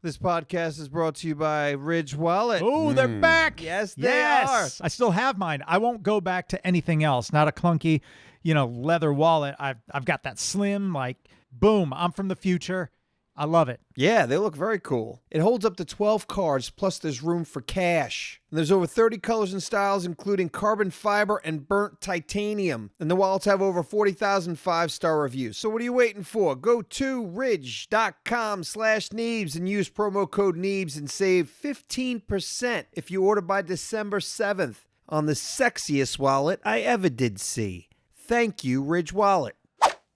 This podcast is brought to you by Ridge Wallet. Oh, they're back. Yes, they are. I still have mine. I won't go back to anything else. Not a clunky, leather wallet. I've got that slim, boom, I'm from the future. I love it. Yeah, they look very cool. It holds up to 12 cards, plus there's room for cash. And there's over 30 colors and styles, including carbon fiber and burnt titanium. And the wallets have over 40,000 5-star reviews. So what are you waiting for? Go to ridge.com/Neebs and use promo code Neebs and save 15% if you order by December 7th on the sexiest wallet I ever did see. Thank you, Ridge Wallet.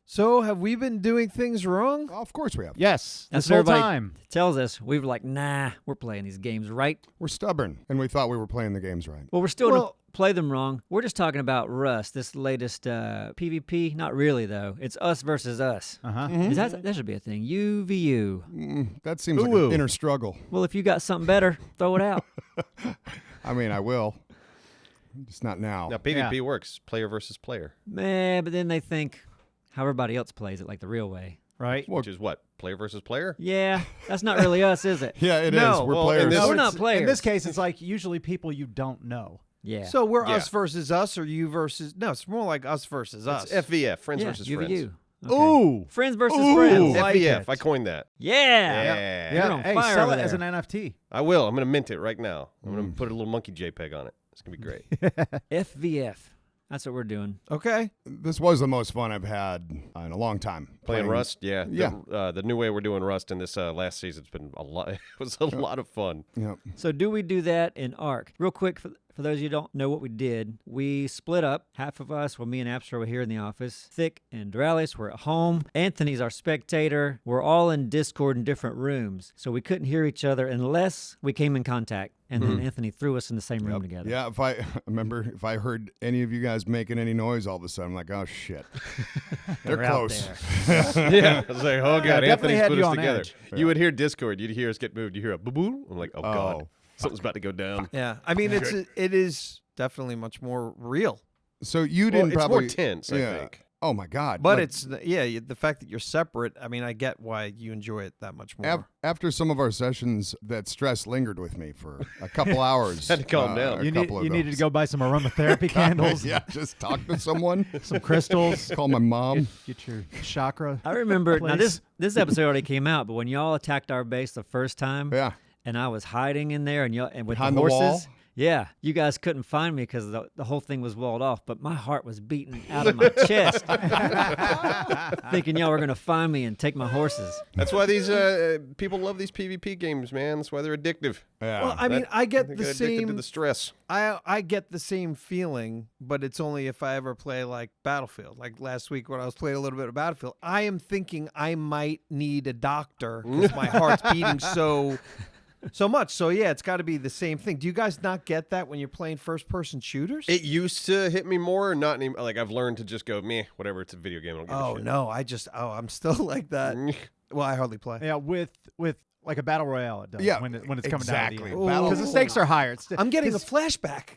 So, have we been doing things wrong? Well, of course we have. Yes, That's this whole everybody time. tells us. We were like, nah, we're playing these games right. We're stubborn, and we thought we were playing the games right. Well, we're still going to play them wrong. We're just talking about Rust, this latest PvP. Not really, though. It's us versus us. That should be a thing. You v you. That seems like an inner struggle. Well, if you got something better, throw it out. I mean, I will. Just not now. Now, PvP works. Player versus player. Man, but then they think how everybody else plays it, like the real way. Right? Which is what? Player versus player? Yeah, that's not really us, is it? Yeah, it is. We're players. No, we're not players. In this case, it's like usually people you don't know. Yeah. So we're us versus us, or you versus... No, it's more like us versus us. It's FVF, friends versus you friends. You. Okay. Ooh. Friends versus friends. Like FVF, it. I coined that. Yeah. You're on fire sell over it as there. an NFT. I will. I'm going to mint it right now. I'm going to put a little monkey JPEG on it. It's going to be great. FVF. That's what we're doing. Okay. This was the most fun I've had in a long time. Playing Rust, yeah. Yeah. The new way we're doing Rust in this last season's been a lot. It was a lot of fun. Yep. So do we do that in Arc? Real quick, for those of you who don't know what we did, we split up. Half of us, me and Abstra were here in the office. Thick and Doralis were at home. Anthony's our spectator. We're all in Discord in different rooms, so we couldn't hear each other unless we came in contact. And then Anthony threw us in the same room together. Yeah, if I heard any of you guys making any noise all of a sudden, I'm like, oh, shit. They're close. Yeah. I was like, oh, God, definitely Anthony's had put you us on together. edge. You would hear Discord. You'd hear us get moved. You hear a boo-boo. I'm like, oh, God. Something's about to go down. Yeah. I mean, it is definitely much more real. So you didn't it's probably... more tense, I think. Oh, my God. But it's, the fact that you're separate, I mean, I get why you enjoy it that much more. After some of our sessions, that stress lingered with me for a couple hours. Had to calm down. You needed to go buy some aromatherapy candles. Yeah, just talk to someone. Some crystals. Call my mom. Get your chakra. I remember, now place. this episode already came out, but when y'all attacked our base the first time, Yeah. and I was hiding in there and with Behind the the horses. wall? Yeah, you guys couldn't find me because the whole thing was walled off, but my heart was beating out of my chest, thinking y'all were going to find me and take my horses. That's why these people love these PvP games, man. That's why they're addictive. Yeah. Well, I mean, I get They the get addicted to same. the stress. I get the same feeling, but it's only if I ever play like Battlefield. Like last week when I was playing a little bit of Battlefield, I am thinking I might need a doctor because my heart's beating so much. So yeah, it's got to be the same thing. Do you guys not get that when you're playing first-person shooters? It used to hit me more, not anymore. Like I've learned to just go, meh, whatever. It's a video game. I don't give a shit. No, I'm still like that. Well, I hardly play. Yeah, with like a battle royale, it does. Yeah, when it's coming exactly. down. Battle- Because the stakes are higher. I'm getting a flashback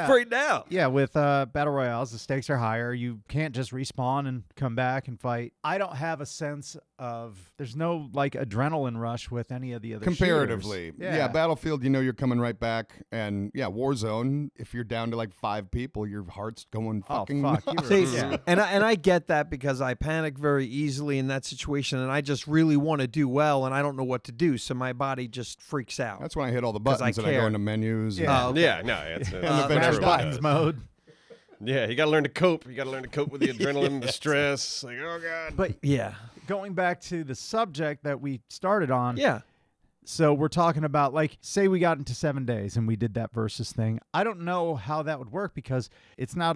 right now. Yeah, with battle royales, the stakes are higher. You can't just respawn and come back and fight. I don't have a sense of there's no like adrenaline rush with any of the other comparatively. shooters. Yeah, Battlefield, you're coming right back. And yeah, Warzone, if you're down to like 5 people, your heart's going fucking fuck. nuts. You were- See, yeah. and I get that because I panic very easily in that situation, and I just really want to do well, and I don't know what to do, so my body just freaks out. That's when I hit all the 'Cause I buttons and I care. go into menus. Yeah. And, Yeah, no, it's eventually Mash everybody buttons does. mode. yeah. You got to learn to cope. You got to learn to cope with the adrenaline, and the stress. Like, oh God. But Yeah. going back to the subject that we started on, Yeah. so we're talking about, like, say we got into 7 days and we did that versus thing. I don't know how that would work because it's not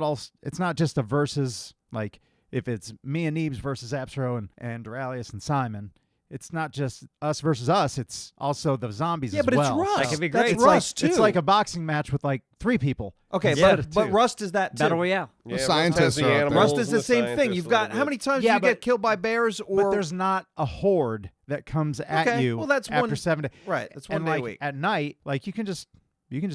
just a versus, like, if it's me and Neebs versus Absro and Duralius and Simon. It's not just us versus us. It's also the zombies as but well. it's Rust. That could be That's great. It's Rust, like, too. it's like a boxing match with like 3 people. Okay, instead of but 2. Rust is that too. Battle Royale. Yeah, scientists Rust has the are out there. animals Rust is and the same thing. scientists You've a got little how bit. many times Yeah, do you but- get killed by bears or But there's not a horde that comes at Okay, you well, that's after one- 7 days. right? That's one And day like a week. at night, like you can just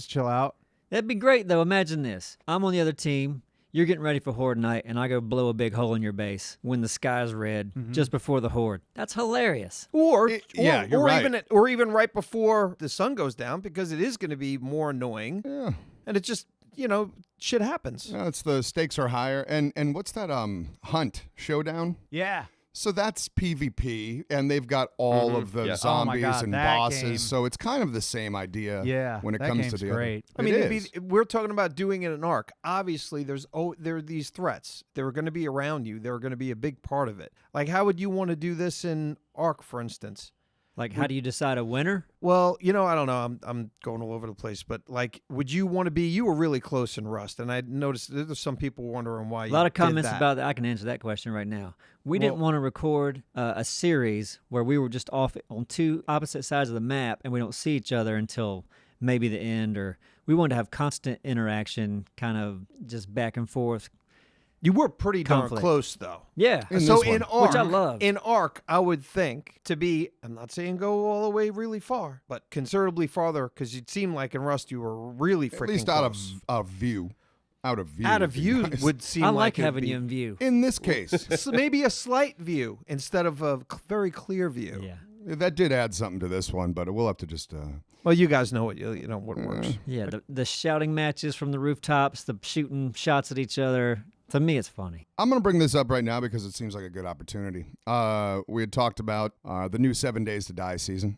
chill out. That'd be great, though. Imagine this. I'm on the other team. you're getting ready for Horde night, and I go blow a big hole in your base when the sky's red just before the Horde. That's hilarious. Or yeah, you're right. even right before the sun goes down, because it is going to be more annoying. Yeah. And it just, shit happens. No, it's the stakes are higher. And what's that Hunt Showdown? Yeah. So that's PvP, and they've got all of the Yeah. Oh my zombies God, and that bosses. game. So it's kind of the same idea. Yeah, when it that comes game's to the great. Other. I mean, It is. we're talking about doing it in Arc. Obviously, there are these threats. They're going to be around you. They're going to be a big part of it. Like, how would you want to do this in Arc, for instance? Like, how do you decide a winner? Well, I don't know. I'm going all over the place, but like, would you want to be? You were really close in Rust, and I noticed there's some people wondering why. A lot of comments did that. about that. I can answer that question right now. We didn't want to record a series where we were just off on two opposite sides of the map and we don't see each other until maybe the end, or we wanted to have constant interaction, kind of just back and forth. You were pretty darn Conflict. close, though. Yeah. So this one. in Arc, Which I love. in Arc, I would think to be. I'm not saying go all the way really far, but considerably farther, because it seemed like in Rust you were really freaking At least close. out of view. Out of view. Out of would be view nice. would seem I like like it'd having be- you in view. In this case, So maybe a slight view instead of a very clear view. Yeah. that did add something to this one, but we'll have to just. Well, you guys know what what works. Yeah. The shouting matches from the rooftops, the shooting shots at each other. To me, it's funny. I'm going to bring this up right now because it seems like a good opportunity. We had talked about the new 7 Days to Die season,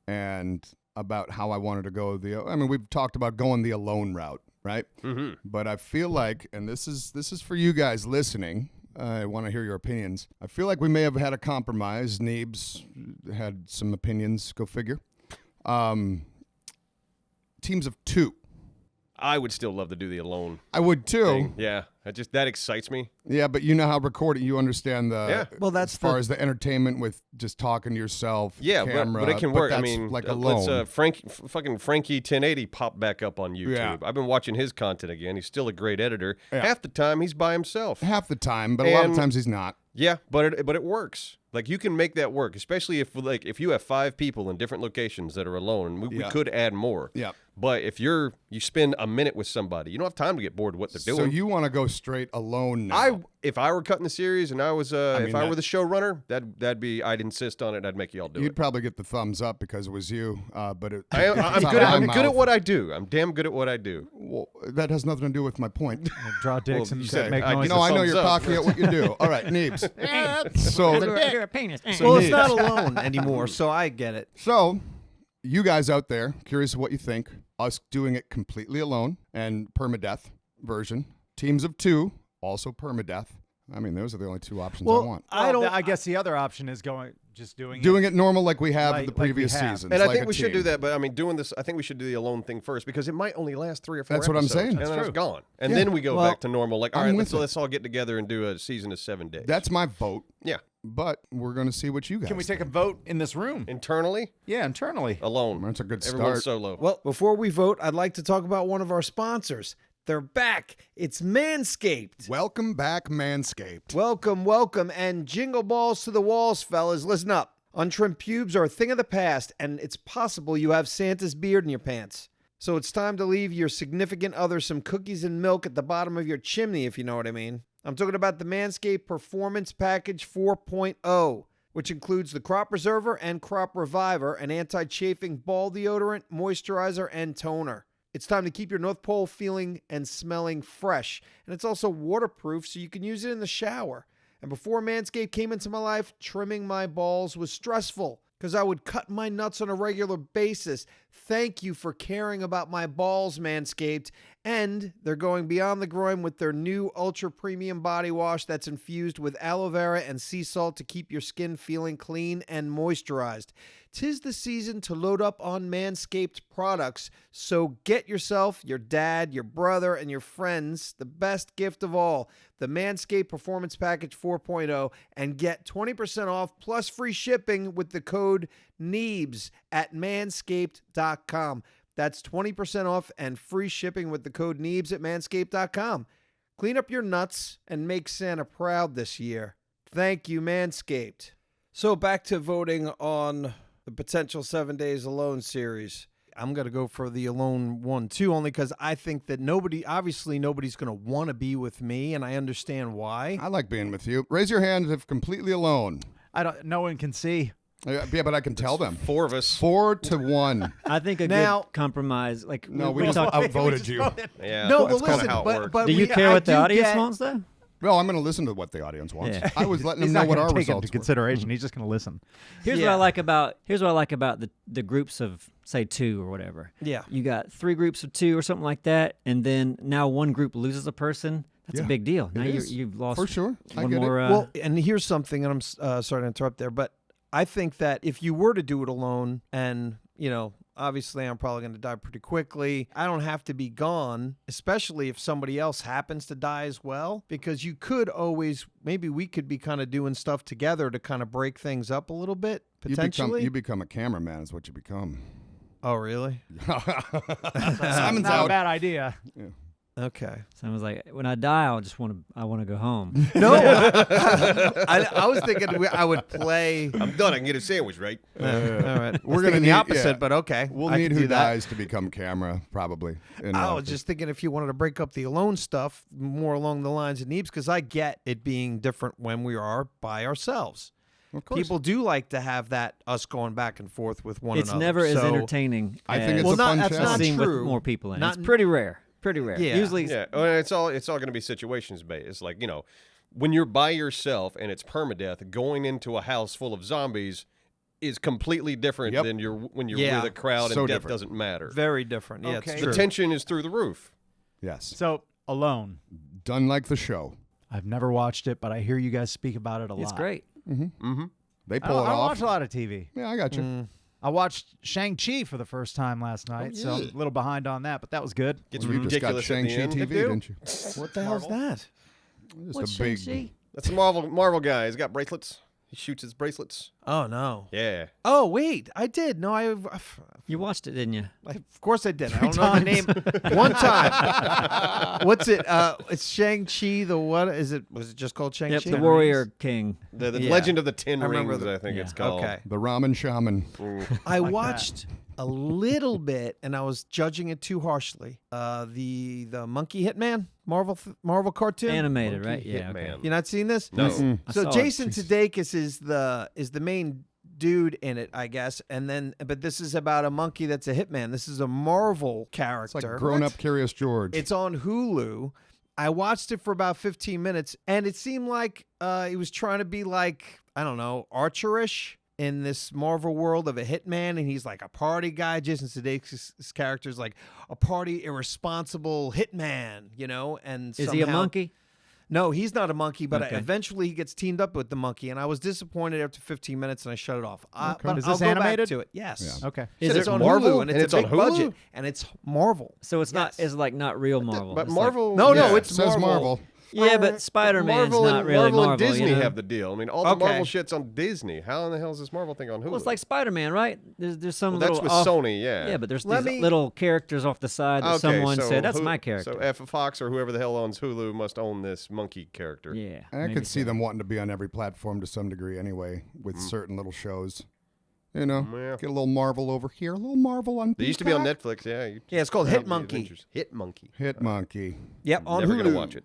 and about how I wanted to go we've talked about going the alone route, right? But I feel like, and this is for you guys listening. I want to hear your opinions. I feel like we may have had a compromise. Neebs had some opinions. Go figure. Teams of 2. I would still love to do the alone I would too. thing. Yeah, that excites me. Yeah, but you know how recording, you understand the. Yeah. Well, that's as far as the entertainment with just talking to yourself. Yeah, camera, but it can work. I that's mean, like let's alone. fucking Frankie 1080 pop back up on YouTube. Yeah. I've been watching his content again. He's still a great editor. Yeah. Half the time he's by himself. Half the time, but a lot of And- times he's not. Yeah, but it works. Like, you can make that work, especially if you have 5 people in different locations that are alone. We Yeah. could add more. Yeah. But if you spend a minute with somebody, you don't have time to get bored of what they're So doing. you want to go straight alone now? If I were cutting the series and I was if I that- were the showrunner, that'd be, I'd insist on it. I'd make y'all do You'd it. probably get the thumbs up because it was you. But I'm I'm good at what I do. I'm damn good at what I do. Well, that has nothing to do with my point. Draw dicks you and said- make I- noises. No, I know thumbs you're up. cocky at what you do. All right, Neebs. So, You're a penis. Well, it's Neebs. not alone anymore, so I get it. So, you guys out there, curious of what you think. Us doing it completely alone and permadeath version. Teams of 2, also permadeath. I mean, those are the only 2 options I want. I guess the other option is doing Doing it normal like we have Like- the like we previous have. seasons. And I like think a we should team. do that, but I mean, doing this, I think we should do the alone thing first because it might only last 3 or 4 That's what I'm episodes, saying. And That's then it's true. gone. And Yeah. then we go Well, back to normal. Like, all I'm right, with let's all get together and do a season of 7 days. That's my vote, yeah. but we're going to see what you guys Can we take a vote in this room? Internally, Yeah, internally. alone. That's a good Everyone's start. solo. Well, before we vote, I'd like to talk about one of our sponsors. They're back. It's Manscaped. Welcome back, Manscaped. Welcome, welcome, and jingle balls to the walls, fellas. Listen up. Untrimmed pubes are a thing of the past, and it's possible you have Santa's beard in your pants. So it's time to leave your significant other some cookies and milk at the bottom of your chimney, if you know what I mean. I'm talking about the Manscaped Performance Package 4.0, which includes the Crop Preserver and Crop Reviver, an anti-chafing ball deodorant, moisturizer, and toner. It's time to keep your North Pole feeling and smelling fresh. And it's also waterproof, so you can use it in the shower. And before Manscaped came into my life, trimming my balls was stressful because I would cut my nuts on a regular basis. Thank you for caring about my balls, Manscaped. And they're going beyond the groin with their new ultra premium body wash that's infused with aloe vera and sea salt to keep your skin feeling clean and moisturized. 'Tis the season to load up on Manscaped products, so get yourself, your dad, your brother, and your friends the best gift of all, the Manscaped Performance Package 4.0, and get 20% off plus free shipping with the code Neebs at manscaped.com. That's 20% off and free shipping with the code Neebs at manscaped.com. Clean up your nuts and make Santa proud this year. Thank you, Manscaped. So back to voting on the potential 7 Days Alone series. I'm gonna go for the alone one too, only because I think that obviously nobody's gonna want to be with me, and I understand why. I like being with you. Raise your hand if completely alone. No one can see. Yeah, but I can tell them. 4 of us. 4-1. I think a Now- good compromise. Like No, we we just talked. outvoted you. Yeah, No, that's but kind listen, of how it but, works. but Do you care I what the do audience get- wants, though? Well, I'm going to listen to what the audience wants. Yeah. I was letting He's them know not what going our to take it into results were. consideration. He's just going to listen. Here's what I like about the groups of say 2 or whatever. Yeah. You got 3 groups of 2 or something like that, and then now one group loses a person. That's Yeah, a big deal. Now is. you've lost For sure. I one get more. it. Well, and here's something, and I'm sorry to interrupt there, but I think that if you were to do it alone, and obviously I'm probably going to die pretty quickly, I don't have to be gone, especially if somebody else happens to die as well, because you could always, maybe we could be kind of doing stuff together to kind of break things up a little bit, potentially. You become a cameraman is what you become. Oh, really? Simon's Not out. a bad idea. Okay. So I was like, when I die, I want to go home. No, I was thinking I would play. I'm done. I can get a sandwich, right? All right, We're we're gonna going the need- opposite, yeah. but okay. We'll I need can who do that. dies to become camera, probably. I was just thinking if you wanted to break up the alone stuff more along the lines of Neebs, because I get it being different when we are by ourselves. Of course. People do like to have that us going back and forth with one It's another. never as So- entertaining. I think as it's Well, a not- fun that's a not challenge. scene true. with more people in it. Not- It's pretty rare. Pretty rare. Yeah. Usually, Yeah, well, it's all going to be situations based. It's like when you're by yourself and it's permadeath, going into a house full of zombies is completely different Yep. than when you're Yeah. with a crowd So and death different. doesn't matter. Very different. Yeah, Okay. it's The true. tension is through the roof. Yes. So, Alone. Done like the show. I've never watched it, but I hear you guys speak about it a lot. it's great. They I pull don't, it I don't off. watch a lot of TV. Yeah, I got you. I watched Shang-Chi for the first time last night, so I'm a little behind on that, but that was good. Gets You just got ridiculous at the Shang-Chi end. TV, didn't you? What the hell's that? Just What's a big. Shang-Chi? That's a Marvel guy. He's got bracelets. He shoots his bracelets. Oh no. Yeah. Oh wait, I did. No, You watched it, didn't you? of course I did. I don't know the name. One time. What's it? It's Shang-Chi. The what is it? Was it just called Shang-Chi? Yep, the Warrior King. The Yeah. Legend of the Ten I remember Rings, I think yeah. it's called. Okay. The Ramen Shaman. I watched a little bit, and I was judging it too harshly. The Monkey Hitman Marvel cartoon. Animated, Monkey right? Yeah. Hitman. Okay. You not seen this? No. I So saw it. Jason Sudeikis is the main dude in it, I guess, but this is about a monkey that's a hitman. This is a Marvel character. It's like grown-up Curious George. It's on Hulu. I watched it for about 15 minutes, and it seemed like he was trying to be like, I don't know, Archer-ish in this Marvel world of a hitman, and he's like a party guy. Jason Sudeikis' character is like a party irresponsible hitman, and Is he a somehow- monkey? No, he's not a monkey, but Okay. eventually he gets teamed up with the monkey, and I was disappointed after 15 minutes, and I shut it off. But Is I'll this go animated? back to it. Yes. Yeah. Okay. Is It's it on Marvel? Hulu, and And it's it's a on big Hulu? budget, and it's Marvel. So it's not. Yes. It's like not real Marvel. But It's like- Marvel. No, yeah. it's says Marvel. yeah, but Spider-Man's Marvel not and, really Marvel Marvel. and Disney you know? have the deal. I mean, all the Okay. Marvel shit's on Disney. How in the hell is this Marvel thing on Hulu? Well, it's like Spider-Man, right? There's some Well, little that's with off- Sony, yeah. Yeah, but there's Let these me- little characters off the side that someone so said that's who- my character. So if Fox or whoever the hell owns Hulu must own this monkey character. yeah, I maybe could see so. them wanting to be on every platform to some degree anyway, with certain little shows. You know, Yeah. get a little Marvel over here, a little Marvel on They used to be on Peacock. Netflix, yeah. Yeah, it's called Hit Monkey. Adventures. Hit Monkey. Hit Monkey. Yep, on Never Hulu. gonna watch it.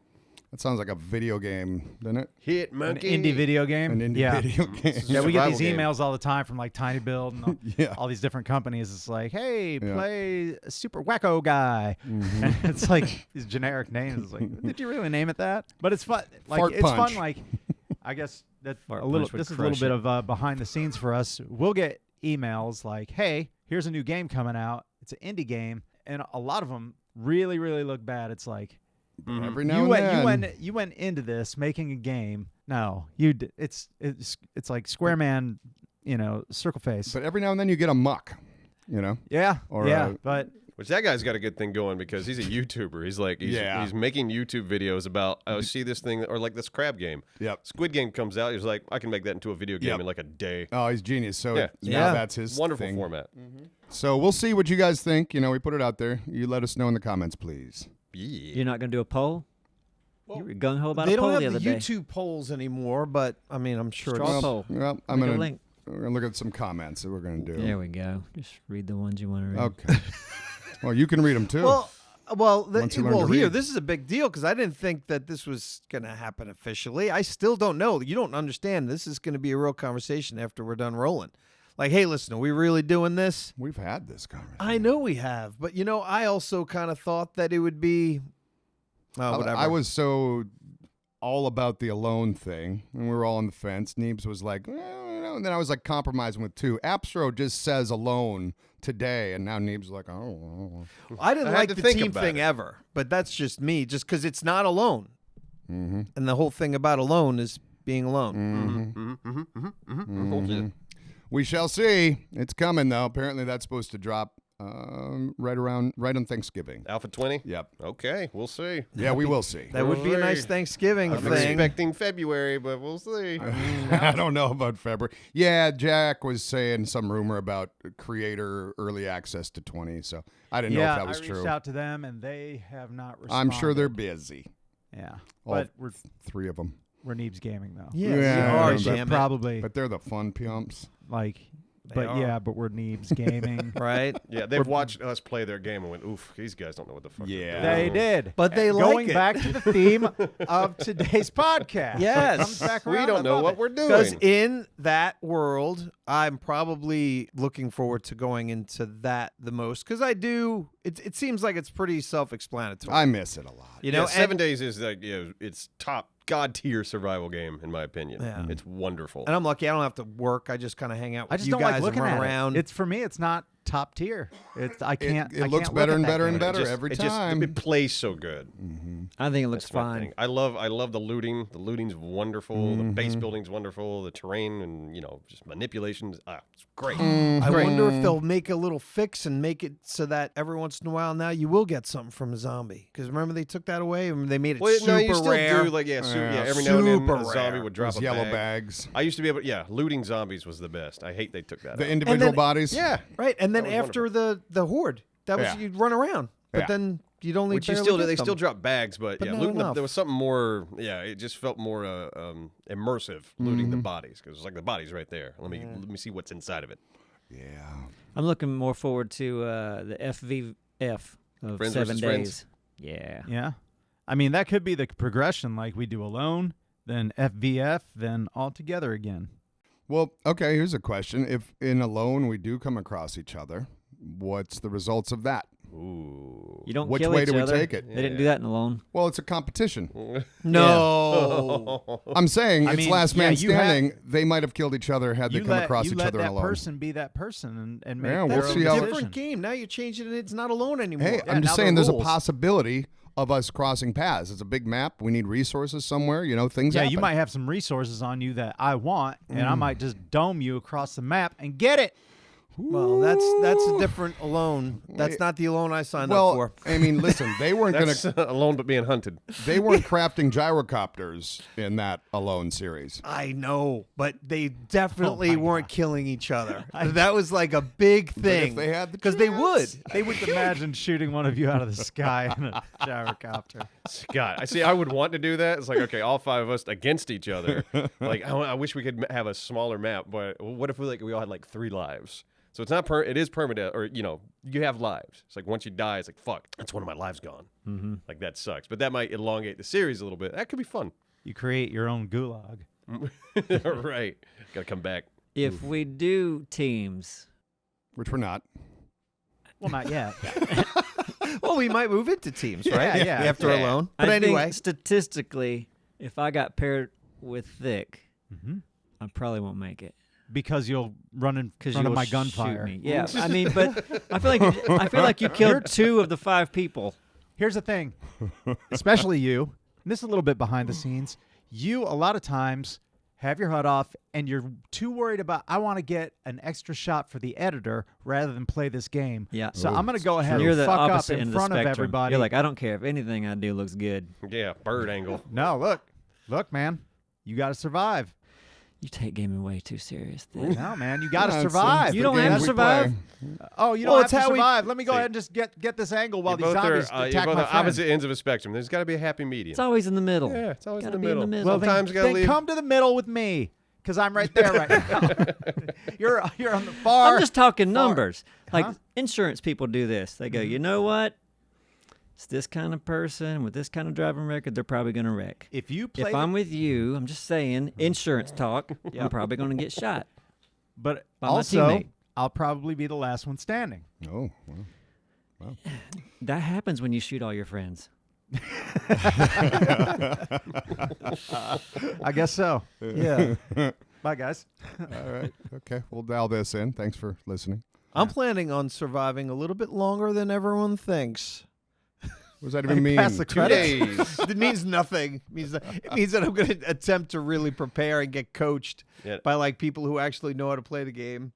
That sounds like a video game, doesn't it? Hit An Monkey. indie video game. An indie yeah. video game. Yeah, we get Survival these game. emails all the time from like Tiny Build and Yeah. all these different companies. It's like, hey, Yeah. play Super Wacko Guy. And it's like these generic names. It's like, did you really name it that? But it's fun. Like Fart it's punch. fun. Like I guess that Fart a little. punch would This is a little crush bit it. of behind the scenes for us. We'll get emails like, hey, here's a new game coming out. It's an indie game, and a lot of them really, really look bad. It's like. Every now and then. You went into this making a game. No, it's like Square Man, circle face. But every now and then you get a muck, yeah, or, yeah, but Which that guy's got a good thing going because he's a YouTuber. He's making YouTube videos about see this thing or like this crab game. Yep. Squid Game comes out. He's like, I can make that into a video game Yep. in like a day. Oh, he's genius. So Yeah. now Yeah. that's his Wonderful thing. format. So we'll see what you guys think. We put it out there. You let us know in the comments, please. Yeah. You're not gonna do a poll. You were gung ho about They a poll don't the have other the day. YouTube polls anymore, but I mean, I'm sure Straw it's poll. Well, I'm Make a gonna link. We're gonna look at some comments that we're gonna do. There we go. Just read the ones you want to read. Okay. Well, you can read them too. Well, Once you learn to here, read. this is a big deal because I didn't think that this was going to happen officially. I still don't know. You don't understand. This is going to be a real conversation after we're done rolling. Like, hey, listen, are we really doing this? We've had this conversation. I know we have, but I also kind of thought that it would be, whatever. I was so all about the alone thing, and we were all on the fence. Neebs was like, and then I was like compromising with 2. Appstro just says alone today, and now Neebs is like, oh. I didn't I had like to the think team about thing it. ever, but that's just me, just because it's not alone. Mm-hmm. And the whole thing about alone is being alone. Mm-hmm. We shall see. It's coming though. Apparently, that's supposed to drop right on Thanksgiving. Alpha 20? Yep. Okay, we'll see. Yeah, we will see. That would be a nice Thanksgiving I'm thing. expecting February, but we'll see. I don't know about February. Yeah, Jack was saying some rumor about creator early access to 20, so I didn't know if that was I true. reached out to them, and they have not responded. I'm sure they're busy. Yeah, All but we're 3 of them. Neebs Gaming though. Yeah, Yeah, we are, but damn it. Probably But they're the fun pumps. like, They are. but we're Neebs Gaming. Right? Yeah, they've watched us play their game and went, oof, these guys don't know what the fuck Yeah. they're They doing. did, But they like going it. back to the theme of today's podcast. Yes. It comes back We around. don't I know love what it. we're Because doing. in that world, I'm probably looking forward to going into that the most. Because I do, it seems like it's pretty self-explanatory. I miss it a lot. You Yeah, know, 7 days is like it's top god tier survival game in my opinion. Yeah. It's wonderful. and I'm lucky I don't have to work. I just kind of hang out with I just you don't guys like looking and run at around. it. It's for me. It's not top tier. It's I can't. It I looks can't better look and at that better and game. better every time. It plays so good. I think it looks That's my fine. thing. I love the looting. The looting's wonderful. The base building's wonderful. The terrain and just manipulations. It's great. I wonder if they'll make a little fix and make it so that every once in a while now you will get something from a zombie. Because remember they took that away and they made it Well, super no, you still rare. do every now and then Super a zombie rare. would drop Those a yellow bag. bags. I used to be able. Looting zombies was the best. I hate they took that. The out. individual then- bodies. Yeah, Right, and then That was after the horde, that was Yeah. you'd run around, but Yeah. then you'd only which you barely still get they them. still drop bags, but But yeah, not looting enough. there was something more. Yeah, it just felt more immersive looting the bodies because it's like the body's right there. Let me see what's inside of it. Yeah. I'm looking more forward to the FVF of Friends 7 versus days. friends. Yeah. Yeah, I mean that could be the progression. Like we do alone, then FVF, then all together again. Well, okay, here's a question. If in Alone we do come across each other, what's the results of that? Ooh. You don't Which kill way each do we other. take it? They didn't do that in Alone. Well, it's a competition. No. I'm saying I it's mean, last yeah, man you have- standing. They might have killed each other had they come across you each let other in that Alone. person be that person and make Yeah, their we'll own see how- decision. Different game. Now you're changing it. It's not alone anymore. Hey, Yeah, I'm just now saying the there's a rules. possibility of us crossing paths. It's a big map. We need resources somewhere. Things Yeah, happen. you might have some resources on you that I want, and I might just dome you across the map and get it. Well, that's a different alone. That's Wait. not the alone I signed up Well, for. I mean, listen, they weren't going That's to. alone but being hunted. They weren't crafting gyrocopters in that Alone series. I know, but they definitely Oh my weren't killing each other. That was like a big thing. they had the because they would. chance. They would Just imagine shooting one of you out of the sky in a gyrocopter. God, I see. I would want to do that. It's like, okay, all 5 of us against each other. Like, I wish we could have a smaller map, but what if we all had like 3 lives? So it's not it is permanent, or you have lives. It's like once you die, it's like fuck, that's one of my lives gone. Mm-hmm. Like that sucks. But that might elongate the series a little bit. That could be fun. You create your own gulag. Right. Got to come back. If we do teams, Which we're not. Well, not yet. Well, we might move into teams, right? Yeah, yeah. After Yeah. alone. But I anyway, think statistically, if I got paired with Thick, Mm-hmm. I probably won't make it. Because you'll run in Because front you of my shoot gunfire. me. Yeah, I mean, but I feel like you killed 2 of the 5 people. Here's the thing, especially you, and this is a little bit behind the scenes, you a lot of times have your HUD off and you're too worried about, I want to get an extra shot for the editor rather than play this game. Yeah. So I'm going to go ahead You're and the fuck up opposite in end of the front of spectrum. everybody. You're like, I don't care if anything I do looks good. Yeah, bird angle. No, look, man, you got to survive. You take gaming way too serious. Thick. No, man, you got to Yeah, it's- survive. it's You the don't games have to we survive? play. Oh, you Well, don't it's have to how we- survive. Let me go See, ahead and just get this angle while You these both zombies are attack both my are friend. opposite ends of a spectrum. There's got to be a happy medium. It's always in the middle. Yeah, it's always in Gotta the be in middle. the middle. Well, Sometimes you got to then leave. come to the middle with me. Because I'm right there right now. You're on the far. I'm just talking numbers. Like insurance people do this. They go, you know what? It's this kind of person with this kind of driving record. They're probably going to wreck. If you play, If I'm with you, I'm just saying, insurance talk. I'm probably going to get shot. but by my also, teammate. I'll probably be the last one standing. Oh, well. That happens when you shoot all your friends. I guess so. Yeah. Bye, guys. All right. Okay. We'll dial this in. Thanks for listening. I'm planning on surviving a little bit longer than everyone thinks. What does that even mean? Pass the 2 credits. days. It means nothing. It means that I'm going to attempt to really prepare and get coached Yeah. by like people who actually know how to play the game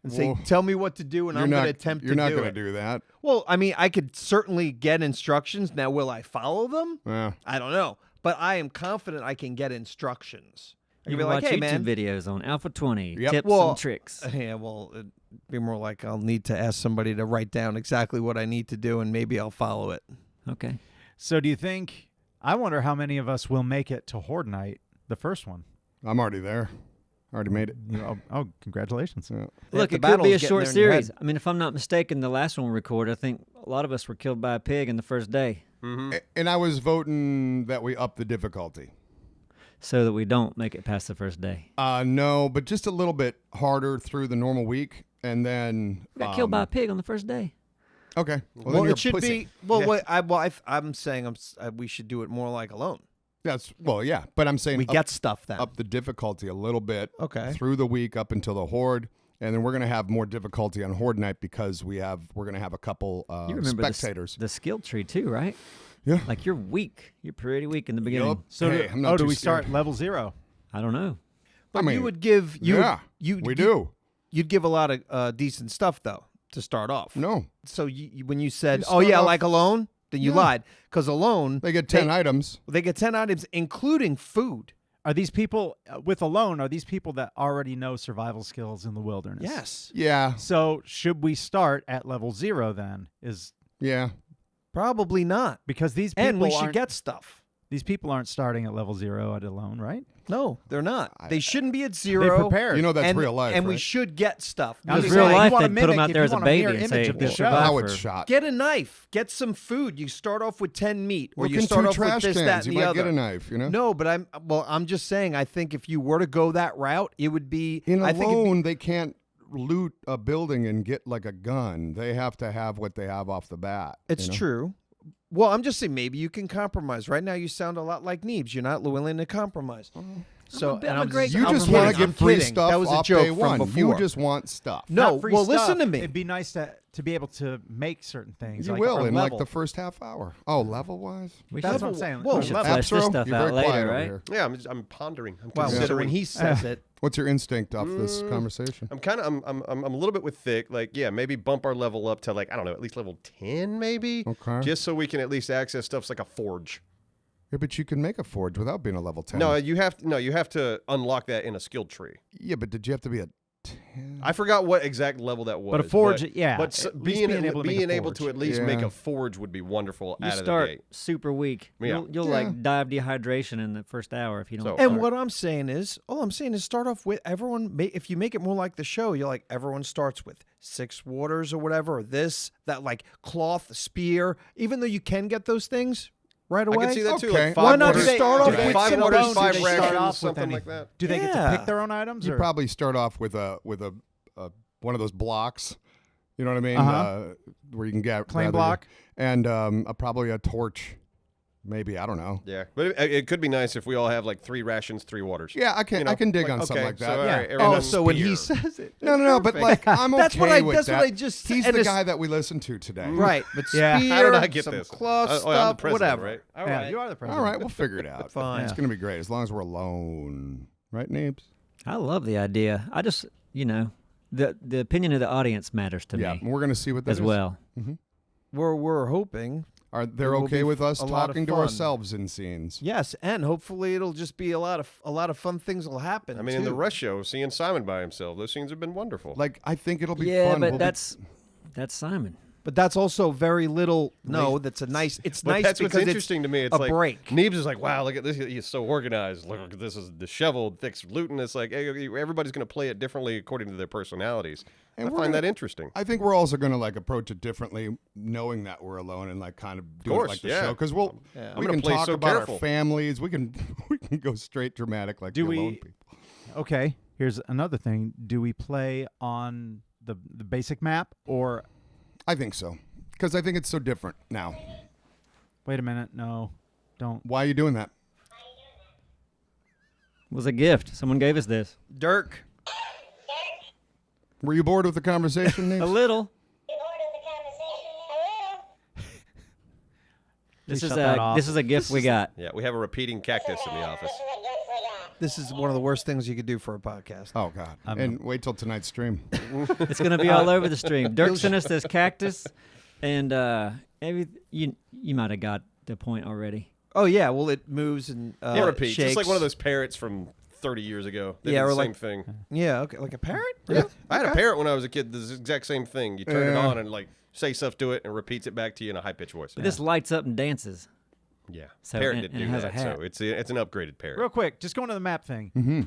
and say, Well, "Tell me what to do," and I'm going to attempt to do it. You're not going to do that. Well, I mean, I could certainly get instructions. Now, will I follow them? Yeah. I don't know, but I am confident I can get instructions. I You can be can like, watch "Hey, YouTube man." videos on Alpha 20, Yep. tips Well, and tricks. Yeah, well, it'd be more like I'll need to ask somebody to write down exactly what I need to do, and maybe I'll follow it. Okay. So do you think? I wonder how many of us will make it to Horde Night, the first one. I'm already there. Already made it. Oh, congratulations. Yeah. Look, the it could be battle's a getting short there in your series. head. I mean, if I'm not mistaken, the last one we recorded, I think a lot of us were killed by a pig in the first day, And I was voting that we up the difficulty. so that we don't make it past the first day. No, but just a little bit harder through the normal week, and then We got killed by a pig on the first day. Okay. Well, then Well, you're it should pussy. be. Well, Yeah. I'm saying we should do it more like alone. That's yeah, but I'm saying We up, get stuff then. up the difficulty a little bit. Okay. Through the week up until the Horde, and then we're gonna have more difficulty on Horde night because we're gonna have a couple You remember spectators. the skill tree too, right? Yeah. Like you're weak. You're pretty weak in the beginning. Yup. So Hey, I'm not do too we scared. start level 0? I don't know. But I mean, you would give we do. You'd give a lot of decent stuff though to start off. No, So when you said, You "Oh start yeah, off- like alone," then you Yeah. lied because alone they get 10 items. they get 10 items, including food. Are these people with alone? Are these people that already know survival skills in the wilderness? Yes, Yeah, So should we start at level 0 then? Is yeah. probably not. because these people And we should aren't- get stuff. these people aren't starting at level 0 at alone, right? No, they're not. They shouldn't be at They 0. prepared. You know that's and, real life, and we right? should get stuff. I'm Because just real saying, life, you wanna they'd put 'em mimic- out if there you as a want baby mirror and image say, of the "Well, show. survive How for-" it's shot. Get a knife. Get some food. You start off with 10 meat, or Look you in start 2 off with trash this, cans. that, You and the might other. get a knife. You know. No, but I'm just saying. I think if you were to go that route, it would be In I think it'd be- alone, they can't loot a building and get like a gun. They have to have what they have off the bat. It's you know? true. Well, I'm just saying maybe you can compromise. Right now, you sound a lot like Neebs. You're not willing to compromise. So I'm a great You just kidding. want to get I'm free kidding. stuff That was off a joke day one. from You before. just want stuff. No, Not free well, stuff. listen to me. It'd be nice to be able to make certain things. You like, will or in level. like the first half hour. Oh, level wise. We That's should, what I'm saying. Whoa, we should level. flesh this Absro, stuff you're out very quiet later, over right? here. Yeah, I'm pondering. I'm Wow. considering. So when he says it, What's your instinct off this conversation? I'm kind of I'm a little bit with Thick. Like, yeah, maybe bump our level up to like I don't know, at least level 10, maybe. Okay. Just so we can at least access stuff like a forge. Yeah, but you can make a forge without being a level 10. No, you have to unlock that in a skill tree. Yeah, but did you have to be a 10? I forgot what exact level that was. But a forge, yeah, But at least being able to make a being able forge. to at least make Yeah. a forge would be wonderful You out of the start gate. super weak. Yeah. You'll Yeah. like die of dehydration in the first hour if you don't. So- start. and what I'm saying is, all I'm saying is start off with everyone. If you make it more like the show, you're like everyone starts with 6 waters or whatever, or this, that, like cloth, spear. Even though you can get those things right away. I can see that too. Okay. Like Why five not waters, start off yeah, with 5 some waters, bones? 5 Do they start rations, off with something any- like that. Do they get to Yeah. pick their own items? You or? probably start off with a one of those blocks. You know what I mean? Uh-huh. Where you can get Plain rather- block? and probably a torch. Maybe, I don't know. Yeah, but it could be nice if we all have like 3 rations, 3 waters. Yeah, I can You know, I can dig like, on something okay, like that. so, all yeah. right, Oh, everyone- so when he spear. says it, No, but like I'm That's okay what I- with that's that. what I just- He's and the it's- guy that we listened to today. right? But Yeah. spear, How did I get some this? cloth I'm the stuff, president, whatever. right? All Yeah, right. you are the president. All right, we'll figure it out. Fine. It's gonna be great as long as we're alone, right, Neebs? I love the idea. I just, the opinion of the audience matters to Yeah, me and we're gonna see what that as is. well. We're hoping. Are they It will okay be with us a lot of talking to fun. ourselves in scenes? Yes, and hopefully it'll just be a lot of fun things will happen. I mean, in the too. rush show, seeing Simon by himself, those scenes have been wonderful. Like I think it'll be Yeah, fun. but We'll that's Simon. But that's also very little. No, that's a nice. It's But nice that's what's because interesting to me. It's a like break. Neebs is like, wow, look at this. He's so organized. Look, this is disheveled, thick's looting. It's like hey, everybody's going to play it differently according to their personalities. And I we're find gonna- that interesting. I think we're also going to like approach it differently, knowing that we're alone and like kind of doing course, it like the yeah. show. Because I'm we gonna can play talk so about careful. our families. We can go straight dramatic like Do the alone we- people. Okay, here's another thing. Do we play on the basic map or? I think so. Because I think it's so different now. Wait a minute. No, don't. Why are you doing that? It was a gift. Someone gave us this. Dirk. Were you bored with the conversation, A Neebs? little. This Please is shut that off. this is a gift we got. Yeah, we have a repeating cactus in the office. This is one of the worst things you could do for a podcast. Oh, God. And wait till tonight's stream. It's gonna be all over the stream. Dirk sent us this cactus, and maybe you might have got the point already. Oh yeah, well it moves and It repeats. shakes. It's like one of those parrots from 30 years ago. They Yeah, did or the like- same thing. Yeah, okay, like a parrot. Yeah, Really? I had a Okay. parrot when I was a kid. This exact same thing. You turn it Yeah. on and like say stuff to it and repeats it back to you in a high pitched voice. But this lights up and dances. Yeah, So- parrot and- didn't and do it has a that. hat. So it's an upgraded parrot. Real quick, just going to the map thing. Mm-hmm.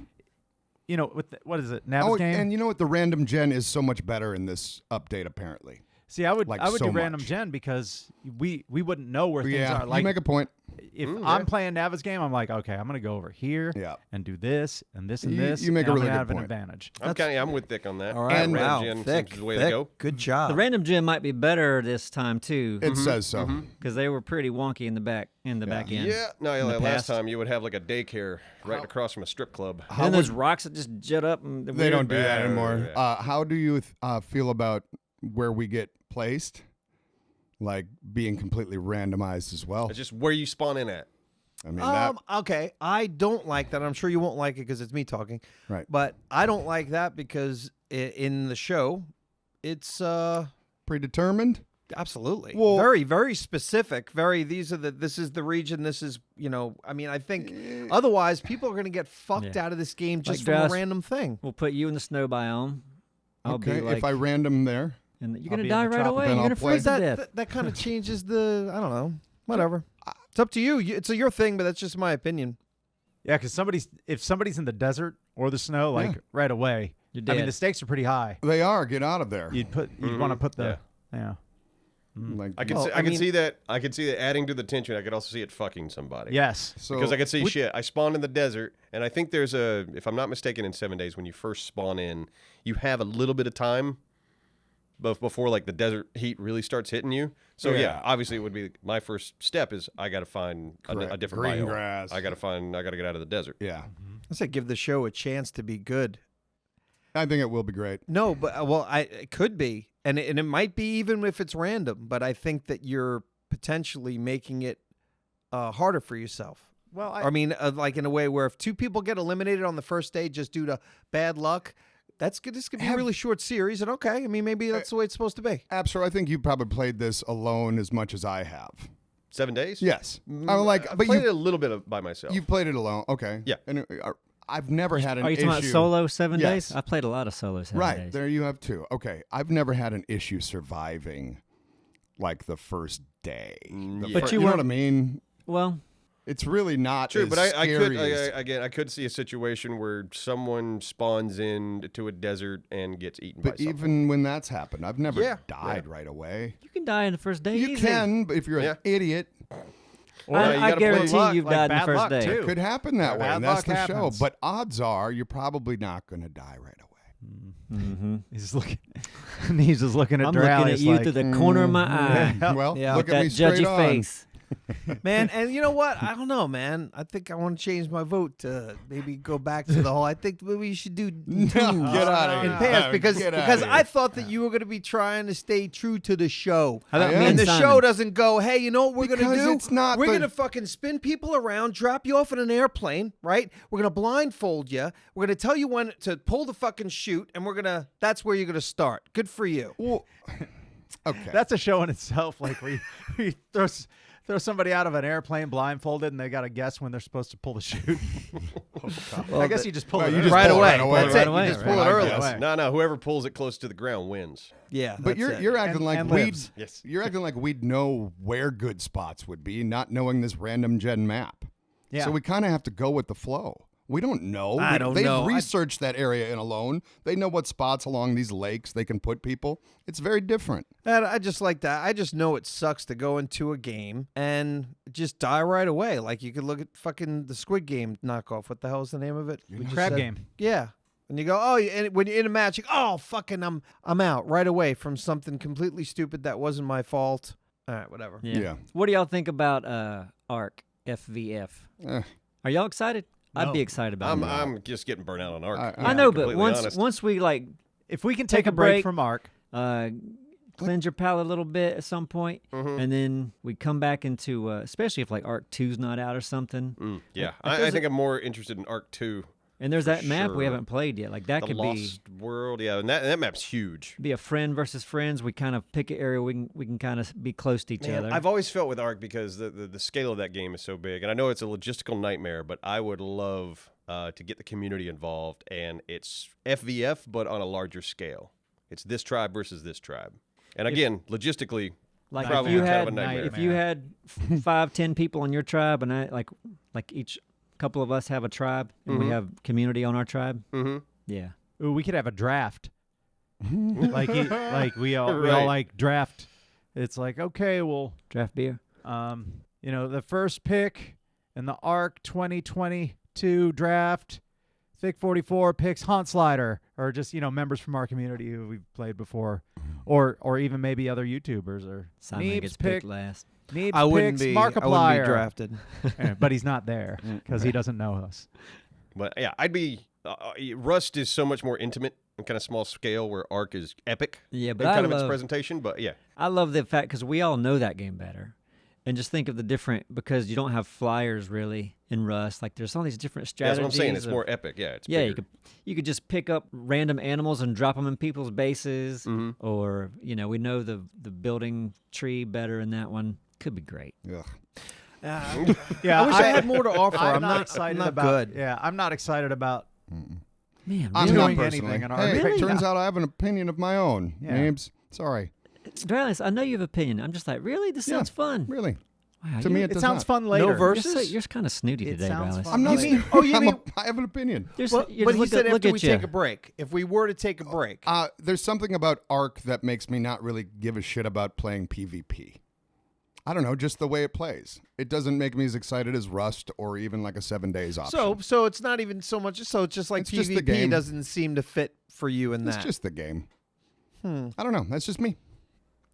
You know, with what is it? Neebs Oh, game. and you know what? The random gen is so much better in this update, apparently. See, I would like do so random much. gen because we wouldn't know where things Yeah, are. Like you make a point. if yeah. I'm playing Neebs game, I'm like, okay, I'm gonna go over here Yeah. and do this and this and You- this. you make and a I'm really gonna good have point. an advantage. I'm with Thick on that. All right, And- wow, Random gen thick, seems the way thick. to go. Good job. The random gym might be better this time too, It says so. because they were pretty wonky in the back back end. Yeah, no, in the last past. time you would have like a daycare right across from a strip club. And then those rocks that just jet up. And They don't do that Yeah, anymore. yeah. How do you feel about where we get placed? Like being completely randomized as well. It's just where you spawn in at. I mean, that, Okay, I don't like that. I'm sure you won't like it because it's me talking. Right. But I don't like that because in the show, it's predetermined. absolutely Well- very, very specific. This is the region. This is, I mean, I think otherwise people are going to get fucked Yeah. out of this game just Like from a Dallas- random thing. We'll put you in the snow biome. I'll Okay, be like, if I random there, and you're I'll gonna be in die the right tropical, away. then You're I'll gonna play. freeze to death. That kind of changes the. I don't know. Whatever. It's up to you. It's your thing, but that's just my opinion. Yeah, because if somebody's in the desert or the snow, like Yeah. right away, You're I mean dead. the stakes are pretty high. they are. Get out of there. You'd want to put the yeah. Like, I can Well, see, I I can mean- see that. I can see that adding to the tension. I could also see it fucking somebody. Yes. so Because I could see shit. I spawned in the desert, and I think there's if I'm not mistaken, in 7 days when you first spawn in, you have a little bit of time, both before like the desert heat really starts hitting you. So yeah, obviously it would be my first step is I got to find a Correct. different Green biome. grass. I got to get out of the desert. Yeah, I say give the show a chance to be good. I think it will be great. No, but it could be, and it might be even if it's random. But I think that you're potentially making it harder for yourself. Well, I mean, like in a way where if two people get eliminated on the first day just due to bad luck, that's good. This could be a really short series, and okay, I mean maybe that's the way it's supposed to be. Absor, I think you probably played this alone as much as I have. 7 days? Yes, Mm, I'm like, I but played you it a little bit by myself. you played it alone. Okay. Yeah. And I've never had an Are you issue. talking about solo 7 Yes. days? I played a lot of solo 7 Right days. there, you have two. Okay, I've never had an issue surviving, like the first day. But you know weren't- what I mean? Well, It's really not True, as but I could scary as- again. I could see a situation where someone spawns into a desert and gets eaten by But something. even when that's happened, I've never Yeah. died right away. you can die in the first day. You easy. can, but if you're Yeah. an idiot, Or you I gotta play guarantee luck, you've like died in the bad first luck, day. too. it could happen that way, Bad and that's luck the happens. show. But odds are you're probably not going to die right away. he's just looking. He's just looking at I'm looking Doralis at you like, through the corner of my eye. Well, Yeah. look With at that me straight judgy on. face. Man, and you know what? I don't know, man. I think I want to change my vote to maybe go back to the whole. I think maybe you should do No, get out of in here. past because Get outta because here. I thought that you were going to be trying to stay true to the show. How about I me am. And the Simon? show doesn't go, hey, you know what we're going to Because do? it's not we're the- going to fucking spin people around, drop you off in an airplane, right? We're going to blindfold you. We're going to tell you when to pull the fucking chute, and that's where you're going to start. Good for you. Well, okay. That's a show in itself. Like where he throw somebody out of an airplane blindfolded, and they got to guess when they're supposed to pull the chute. I guess you just pull Well, it you early. just Right pull it away. right away. That's Right it. away, You just right pull it away. early. Yes. No, whoever pulls it close to the ground wins. Yeah, But that's it. you're acting And like lives. Yes. you're acting like we'd know where good spots would be, not knowing this random gen map. Yeah. So we kind of have to go with the flow. We don't know. I don't They've know. researched that area in alone. They know what spots along these lakes they can put people. It's very different. And I just like that. I just know it sucks to go into a game and just die right away. Like you could look at fucking the Squid Game knockoff. What the hell is the name of it? We just Crab said- game. Yeah. And you go, oh, and when you're in a match, you go, oh, fucking, I'm out right away from something completely stupid that wasn't my fault. All right, whatever. Yeah. What do y'all think about ARC FVF? Eh, Are y'all excited? I'd No. be excited about it. I'm just getting burnt out on ARC. I I know, to be but completely once honest. once we like If we can Take take a a break break. from Ark, cleanse your palate a little bit at some point, Mhm. and then we come back into especially if like ARC 2's not out or something. Yeah, Like, I there's think I'm more interested in ARC 2. And there's For that map we sure. haven't played yet. Like that The could Lost World, yeah, and that map's huge. be a friend versus friends. We kind of pick an area we can kind of be close to each Man, other. I've always felt with ARC because the scale of that game is so big, and I know it's a logistical nightmare, but I would love to get the community involved, and it's FVF, but on a larger scale. It's this tribe versus this tribe. And again, logistically, Like probably if you kind had of a nightmare. if you had 5-10 people on your tribe, and I like each couple of us have a tribe, and we have community on our tribe. Mm-hmm. Yeah, ooh, we could have a draft. like we all Right. like draft. It's like, okay, well, draft beer. the first pick in the Arc 2022 draft, Thick 44 picks Hunt Slider, or just members from our community who we've played before, or even maybe other YouTubers. Or Simon Neebs gets pick picked last. Neebs I wouldn't picks be. I wouldn't Markiplier, be drafted. But he's not there because he doesn't know us. But yeah, I'd be. Rust is so much more intimate and kind of small scale, where ARC is epic. Yeah, in but I kind of its love presentation. But yeah, I love the fact because we all know that game better, and just think of the different because you don't have flyers really in Rust. Like there's all these different that's strategies. what I'm saying. It's of- more epic. Yeah, it's Yeah, bigger. you could just pick up random animals and drop them in people's bases, Mhm. or we know the building tree better in that one. Could be great. Ugh. Yeah, I wish I had more to offer. I'm I'm not not excited I'm not about. good. Yeah, I'm not excited about Man, I'm really? not doing personally. anything in our Hey, Really? turns out I have an opinion of my own. Yeah. Neebs, sorry. Dralis, I know you have opinion. I'm just like, really? This Yeah. sounds fun. Really. Wow, To me, It does sounds not. fun later. verses? You're kind of snooty It today, sounds Dralis. fun. I'm not. You mean- oh, you mean- I have an opinion. You're, Well, you're but just he look said at, look after at we you. take a break. If we were to take a break, There's something about ARC that makes me not really give a shit about playing PvP. I don't know, just the way it plays. It doesn't make me as excited as Rust or even like a 7 days option. so it's not even so much. So it's just like It's just the PvP game. doesn't seem to fit for you in It's that. just the game. I don't know. That's just me.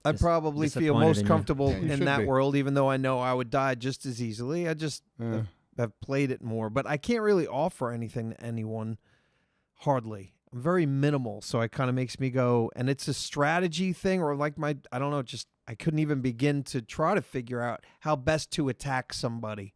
I'd probably feel disappointed most in you. comfortable Yeah, you in should that be. world, even though I know I would die just as easily. I just have played it more, but I can't really offer anything to anyone. Hardly. I'm very minimal, so it kind of makes me go, and it's a strategy thing, or like I don't know, just I couldn't even begin to try to figure out how best to attack somebody.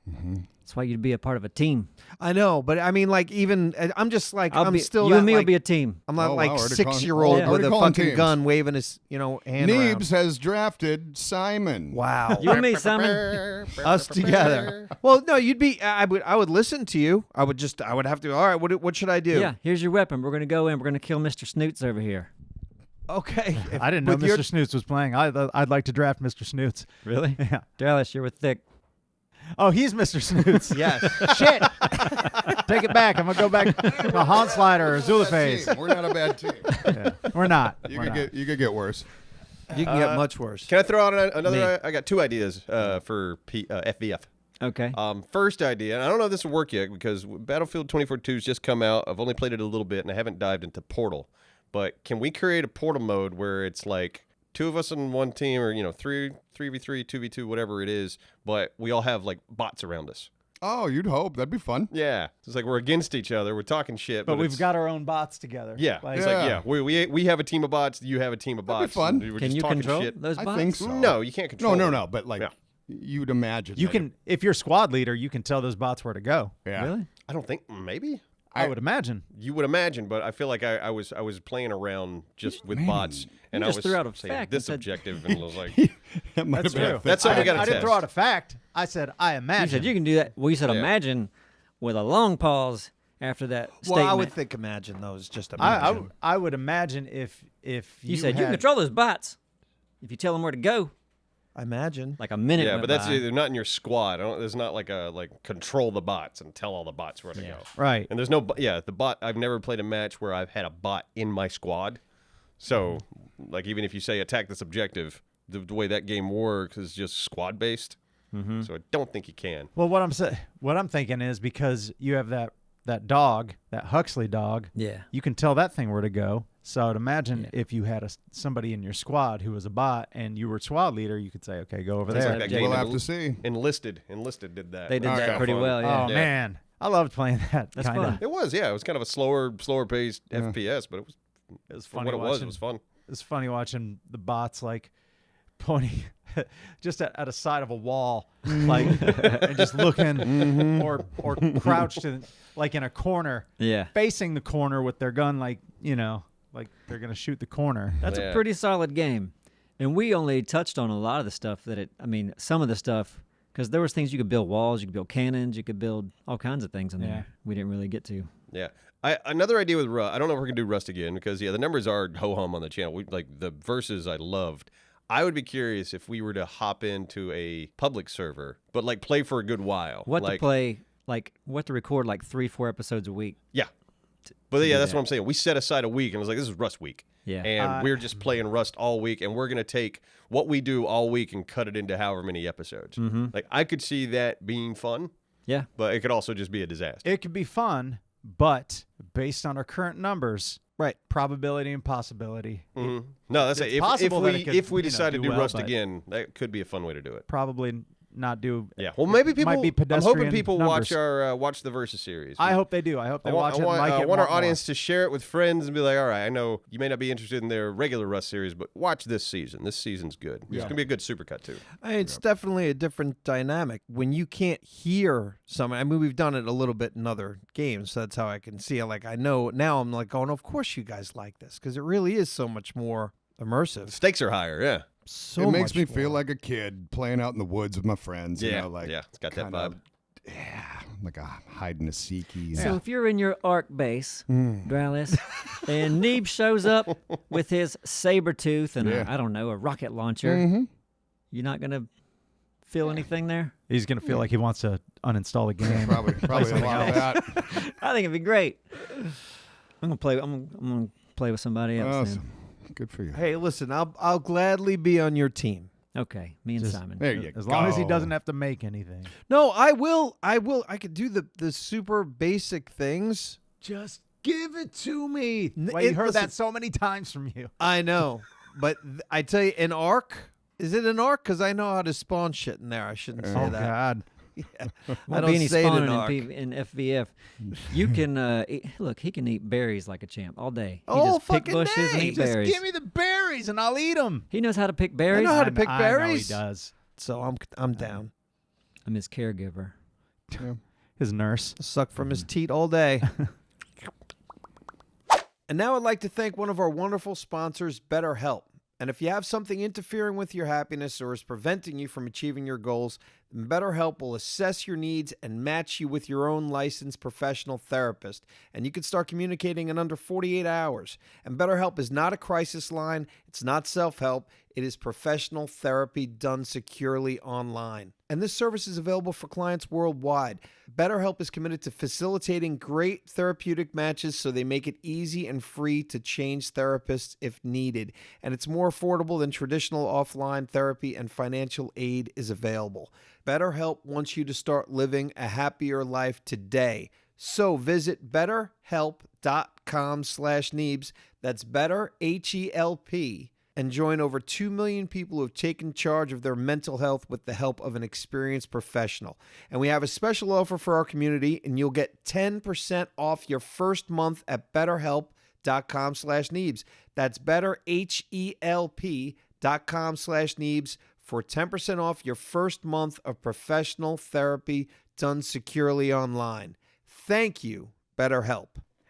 That's why you'd be a part of a team. I know, but I mean, like, even I'm just like I'm still you that, and me will like, be a team. I'm not Oh, like wow, already 6-year-old calling- with already a calling fucking teams. gun waving his hand around. Neebs has drafted Simon. Wow. You and me, Simon. Us together. Well, no, you'd be. I would listen to you. I would have to. All right, what should I do? Yeah, here's your weapon. We're gonna go in. We're gonna kill Mr. Snoots over here. Okay. I didn't know With your- Mr. Snoots was playing. I'd like to draft Mr. Snoots. Really? Yeah. Dralis, you're with Thick. Oh, he's Mr. Snoots. Yes. Shit. Take it back. I'm gonna go back to Hans Slider or Zulaface. Team. We're not a bad team. Yeah. We're not. You We're could not. get worse. You can get much worse. Can I throw out another? Me. I got two ideas for FVF. Okay. First idea, and I don't know if this will work yet because Battlefield 2042 has just come out. I've only played it a little bit and I haven't dived into Portal. But can we create a Portal mode where it's like 2 of us on one team, or 3v3, 2v2, whatever it is, but we all have like bots around us? Oh, you'd hope. That'd be fun. Yeah, it's like we're against each other. We're talking shit, But we've it's- got our own bots together. Yeah, Like, it's like we have a team of bots. You have a team of That'd be bots. fun. and we're Can just you talking control shit. those I bots? think so. No, you can't control. No, them. but like Yeah. you'd imagine. you like, can, if you're squad leader, you can tell those bots where to go. Yeah. Really? I don't think maybe. I would imagine. You would imagine, but I feel like I was playing around just with bots, and You I just was threw out a saying fact this and said- objective, and I was like, That might have been a True. thing. That's something we gotta I didn't test. throw out a fact. I said I You imagine. said you can do that. Well, you said Yeah. imagine with a long pause after that Well, statement. I would think imagine those. Just imagine. I would imagine if you said you had, can control those bots if you tell them where to go. Imagine. Like a minute. yeah, went but that's by. they're not in your squad. There's not like a control the bots and tell all the bots where to go. right. And there's no the bot. I've never played a match where I've had a bot in my squad. So like even if you say attack this objective, the way that game works is just squad based. Mm-hmm. So I don't think you can. Well, what I'm thinking is because you have that dog, that Huxley dog, Yeah. you can tell that thing where to go. So I'd imagine if you had somebody in your squad who was a bot and you were squad leader, you could say, okay, go over It's there. like that We'll game We'll in have to see. Enlisted did that. They did That was that kinda pretty fun. well. Yeah. Oh Yeah. man, I loved playing that. That's kinda. fun. It was, yeah. It was kind of a slower paced FPS, but it was It was for funny what it was. watching. It was fun. It's funny watching the bots like pointing just at a side of a wall, like and just looking or crouched like in a corner, Yeah. facing the corner with their gun, like like they're gonna shoot the corner. That's Yeah. a pretty solid game. And we only touched on a lot of the stuff some of the stuff, because there was things you could build walls, you could build cannons, you could build all kinds of things in Yeah. there. We didn't really get to. Yeah. Another idea with Rust. I don't know if we're gonna do Rust again because the numbers are ho hum on the channel. We like the verses I loved. I would be curious if we were to hop into a public server, but like play for a good while. What like, to play, what to record 3-4 episodes a week. Yeah. But yeah, do that's that. what I'm saying. We set aside a week and was like, this is Rust week. Yeah. And we're just playing Rust all week, and we're gonna take what we do all week and cut it into however many episodes. Mm-hmm. Like I could see that being fun, Yeah. but it could also just be a disaster. It could be fun, but based on our current numbers, Right. probability and possibility, Mhm. No, that's It's it. possible that it could, If we you know, decide to do do well, Rust but- again, that could be a fun way to do it. probably not do. Yeah. Well, maybe people. might be I'm hoping pedestrian people numbers. watch our watch the Versus series. I hope they do. I hope they watch it. I and like it. want our more. audience to share it with friends and be like, all right, I know you may not be interested in their regular Rust series, but watch this season. This season's good. It's Yeah. going to be a good supercut, too. It's definitely a different dynamic when you can't hear someone. I mean, we've done it a little bit in other games, so that's how I can see it. Like I know now, I'm like, oh, no, of course you guys like this because it really is so much more The immersive. stakes are higher, yeah. So It makes much me more. feel like a kid playing out in the woods with my friends. Yeah, You know, like yeah, it's got that kinda- vibe. Yeah, like a hide and a seeky. So if you're in your Ark base, Hmm. Dralis, and Neebs shows up with his saber tooth and Yeah. I don't know, a rocket launcher, Mm-hmm. you're not gonna feel anything there? He's gonna feel like he wants to uninstall the game. Probably a something lot of that. I think it'd be great. I'm gonna play. I'm gonna play with somebody else. Oh, then. good for you. Hey, listen, I'll gladly be on your team. Okay, me and Just- Simon. There you As go. long as he doesn't have to make anything. No, I will. I could do the super basic things. Just give it to me. N- Well, you it- heard listen- that so many times from you. I know, but I tell you, an Ark. Is it an Ark? Because I know how to spawn shit in there. I shouldn't say Oh that. God. I Won't don't be any say it in spawning Ark. in FVF. You can look. He can eat berries like a champ all day. He Oh, just pick fucking bushes and day. eat Just berries. give me the berries and I'll eat them. He knows how to pick berries. know how to pick I berries. know he does. So I'm down. I'm his caregiver. His nurse. Suck from his teat all day. And now I'd like to thank one of our wonderful sponsors, BetterHelp. And if you have something interfering with your happiness or is preventing you from achieving your goals, then BetterHelp will assess your needs and match you with your own licensed professional therapist. And you can start communicating in under 48 hours. And BetterHelp is not a crisis line. It's not self-help. It is professional therapy done securely online. And this service is available for clients worldwide. BetterHelp is committed to facilitating great therapeutic matches so they make it easy and free to change therapists if needed. And it's more affordable than traditional offline therapy, and financial aid is available. BetterHelp wants you to start living a happier life today. So visit betterhelp.com/Neebs. That's better, H-E-L-P. And join over 2 million people who have taken charge of their mental health with the help of an experienced professional. And we have a special offer for our community, and you'll get 10% off your first month at betterhelp.com/Neebs. That's better, H-E-L-P.com/Neebs for 10% off your first month of professional therapy done securely online. Thank you, BetterHelp.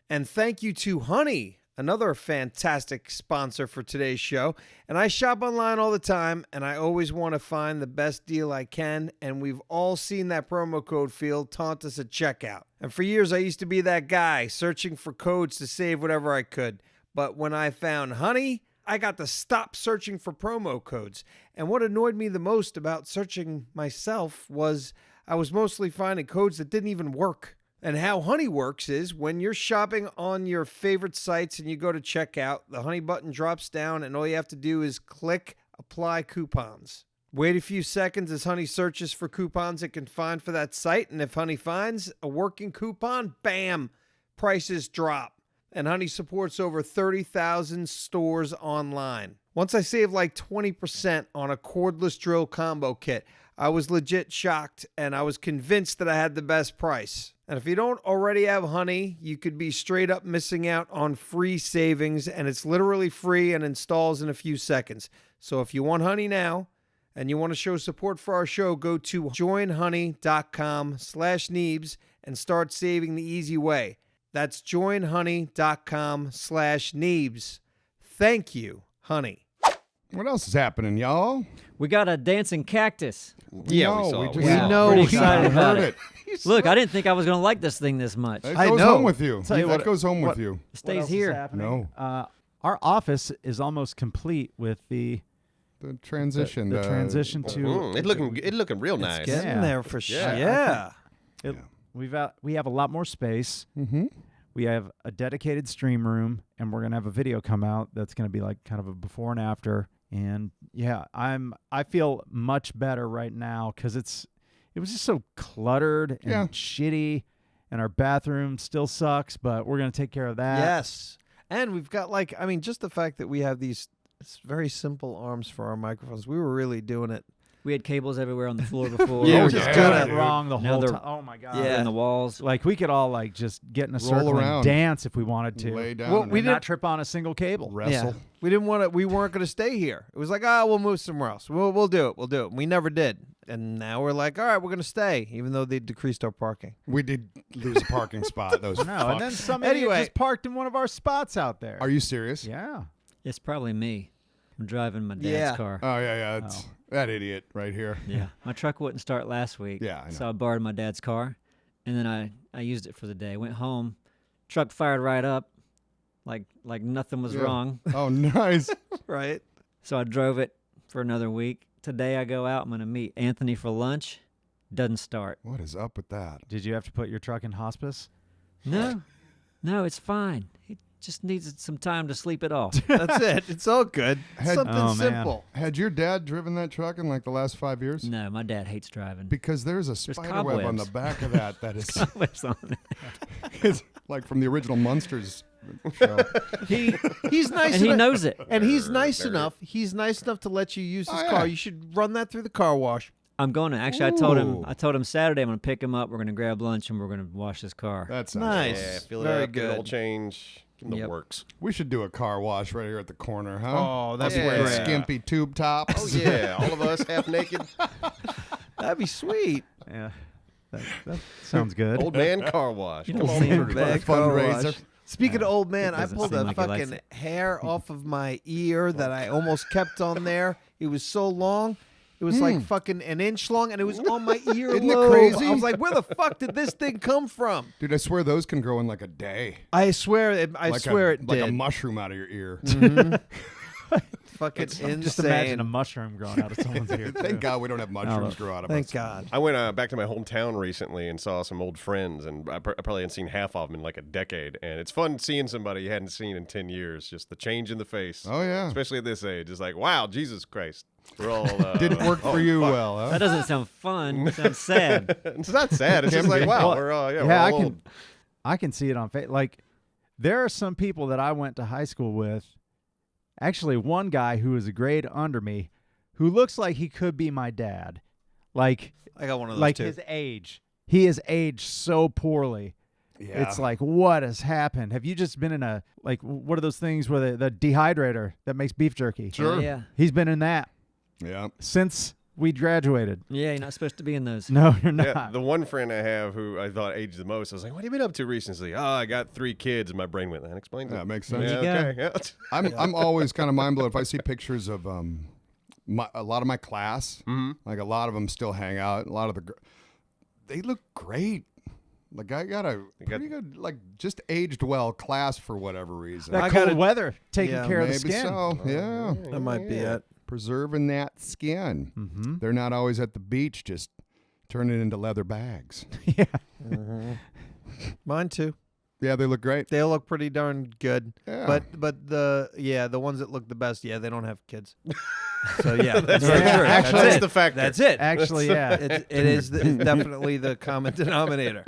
And thank you to Honey, another fantastic sponsor for today's show. And I shop online all the time, and I always want to find the best deal I can. And we've all seen that promo code field taunt us at checkout. And for years, I used to be that guy searching for codes to save whatever I could. But when I found Honey, I got to stop searching for promo codes. And what annoyed me the most about searching myself was I was mostly finding codes that didn't even work. And how Honey works is when you're shopping on your favorite sites and you go to checkout, the Honey button drops down and all you have to do is click Apply Coupons. Wait a few seconds as Honey searches for coupons it can find for that site, and if Honey finds a working coupon, bam, prices drop. And Honey supports over 30,000 stores online. Once I saved like 20% on a cordless drill combo kit, I was legit shocked, and I was convinced that I had the best price. And if you don't already have Honey, you could be straight up missing out on free savings, and it's literally free and installs in a few seconds. So if you want Honey now, and you want to show support for our show, go to joinhoney.com/Neebs and start saving the easy way. That's joinhoney.com/Neebs. Thank you, Honey. What else is happening, y'all? We got a dancing cactus. Yeah, we No, saw it. just We know. Pretty he excited about heard it. Look, I didn't think I was going to like this thing this much. It I goes know. home with you. Tell you That what- goes home with what- you. It What stays else is here. happening? Our office is almost complete with the The transition. the transition to. It looking real nice. Getting Yeah. there for sure. Yeah. Yeah. We have a lot more space. Mm-hmm. We have a dedicated stream room, and we're gonna have a video come out that's gonna be like kind of a before and after. And yeah, I feel much better right now because it was just so cluttered and Yeah. shitty, and our bathroom still sucks, but we're gonna take care of that. Yes. And we've got just the fact that we have these very simple arms for our microphones. We were really doing it. We had cables everywhere on the floor before. Yeah, we're we just yeah, doing it dude. wrong the Now whole they're- time. Oh my god! Yeah. in the walls. Like we could all like just get in a Roll circle around. and dance if we wanted to. Lay down. Well, and we and didn't- not trip on a single cable. wrestle. We didn't want to. We weren't going to stay here. It was like, we'll move somewhere else. We'll do it. We'll do it. And we never did. And now we're like, all right, we're going to stay, even though they decreased our parking. We did lose a parking spot. Those No, and then fucks. some idiot Anyway. just parked in one of our spots out there. Are you serious? Yeah. It's probably me. I'm driving my dad's Yeah. car. Oh yeah. It's that idiot right here. Yeah. My truck wouldn't start last week. Yeah, I know. So I borrowed my dad's car, and then I used it for the day. Went home, truck fired right up, like nothing was Yeah. wrong. Oh, nice. Right. So I drove it for another week. Today I go out. I'm gonna meet Anthony for lunch. Doesn't start. What is up with that? Did you have to put your truck in hospice? No, it's fine. He just needs some time to sleep it off. That's it. It's all good. Had- Something Oh, man. simple. Had your dad driven that truck in like the last 5 years? No, my dad hates driving. Because there's a spider web on the cobwebs. back of that is Cobwebs on it. it's like from the original Munsters show. He's nice And he enough. knows it. And he's nice enough. He's nice enough to let you use his Oh, yeah. car. You should run that through the car wash. I'm going to actually. Ooh. I told him Saturday I'm going to pick him up. We're going to grab lunch and we're going to wash his car. That sounds Nice. good. Yeah, fill it Very up, get an oil good. change, give them the Yep. works. We should do a car wash right here at the corner, huh? Oh, that'd Us be wearing great. skimpy tube tops. Oh yeah, all of us half naked. That'd be sweet. Yeah. That sounds good. Old man car wash. You Come don't on, seem everybody. Bad car fundraiser. wash. Speaking of old man, I doesn't pulled seem a like he likes fucking it. hair off of my ear that I almost kept on there. It was so long. It was like fucking an inch long, and it was on my ear. Isn't it crazy? I was like, where the fuck did this thing come from? Dude, I swear those can grow in like a day. I swear it like did. like a mushroom out of your ear. Fucking insane. Just imagine a mushroom growing out of someone's ear. too. Thank God we don't have mushrooms grow out of Thank us. God. I went back to my hometown recently and saw some old friends, and I probably hadn't seen half of them in like a decade. And it's fun seeing somebody you hadn't seen in 10 years, just the change in the face. Oh yeah. Especially at this age. It's like, wow, Jesus Christ. We're all. Didn't work for you well, huh? That doesn't sound fun. It sounds sad. It's not sad. It's Can just like, be. wow, Well, we're all, yeah, we're all I old. I can see it on Facebook. Like, there are some people that I went to high school with. Actually, one guy who is a grade under me, who looks like he could be my dad. Like I got one of those like too. his age. He is aged so poorly. Yeah. It's like, what has happened? Have you just been in a, like, what are those things where the dehydrator that makes beef jerky? Sure. Yeah. He's been in that Yeah. since We graduated. Yeah, you're not supposed to be in those. No, you're not. Yeah, the one friend I have who I thought aged the most, I was like, what have you been up to recently? Oh, I got 3 kids, and my brain went, that explains it. That makes sense. Yeah, There you okay. Yeah. I'm always kind of mind blown if I see pictures of a lot of my class. Like a lot of them still hang out. A lot of they look great. Like I got a pretty good, like just aged well class for whatever reason. That I cold gotta- weather taking yeah, care of the Maybe skin. so. Yeah. That might be it. Preserving that skin. Mm-hmm. They're not always at the beach just turning it into leather bags. Yeah. Mine too. Yeah, they look great. They look pretty darn good. Yeah. But the ones that look the best, they don't have kids. So yeah, That's Yeah, for sure. actually- That's it. the factor. That's it. Actually, yeah. It's definitely the common denominator.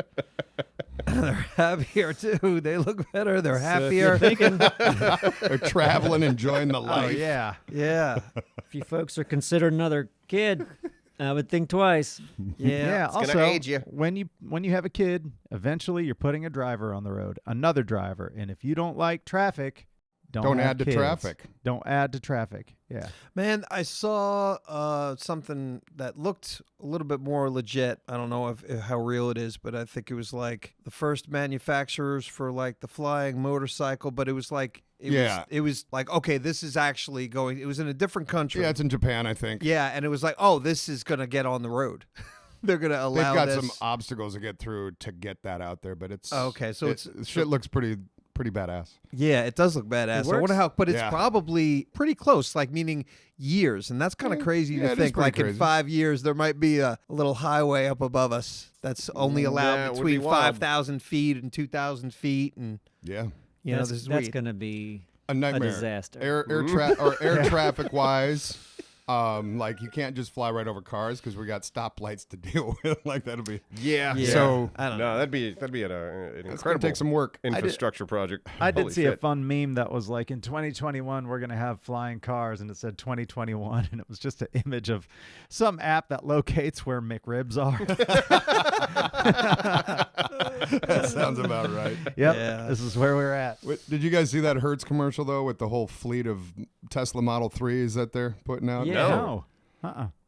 They're happier too. They look better. They're happier. They're traveling, enjoying the Oh, life. yeah. Yeah. If you folks are considering another kid, I would think twice. Yeah. gonna Also, age you. when you have a kid, eventually you're putting a driver on the road, another driver, and if you don't like traffic, Don't have add to kids. traffic. Don't add to traffic. Yeah. Man, I saw something that looked a little bit more legit. I don't know if how real it is, but I think it was like the first manufacturers for like the flying motorcycle. But it was like, it was like, okay, this is actually going. It was in a different country. Yeah, it's in Japan, I think. Yeah, and it was like, oh, this is gonna get on the road. They're gonna They've allow got this. some obstacles to get through to get that out there, but it's Okay, so shit looks pretty badass. Yeah, it does look badass. I works? wonder how, but it's Yeah. probably pretty close, like meaning years, and that's kind of crazy yeah, to it is think. pretty Like in crazy. 5 years, there might be a little highway up above us that's only Yeah, allowed it would between be wild. 5,000 feet and 2,000 feet, and Yeah. this is that's weird. going to be A nightmare. disaster. Air traffic wise. Like you can't just fly right over cars because we got stoplights to deal with. Like that'll be Yeah. Yeah. So I don't know. No, that'd be an it's gonna incredible take some work. infrastructure project. I did Holy see a shit. fun meme that was like, in 2021, we're going to have flying cars, and it said 2021, and it was just an image of some app that locates where McRibs are. That sounds about right. Yep, Yeah. this is where we're at. Wait, did you guys see that Hertz commercial though with the whole fleet of Tesla Model 3s that they're putting out? Yeah. No.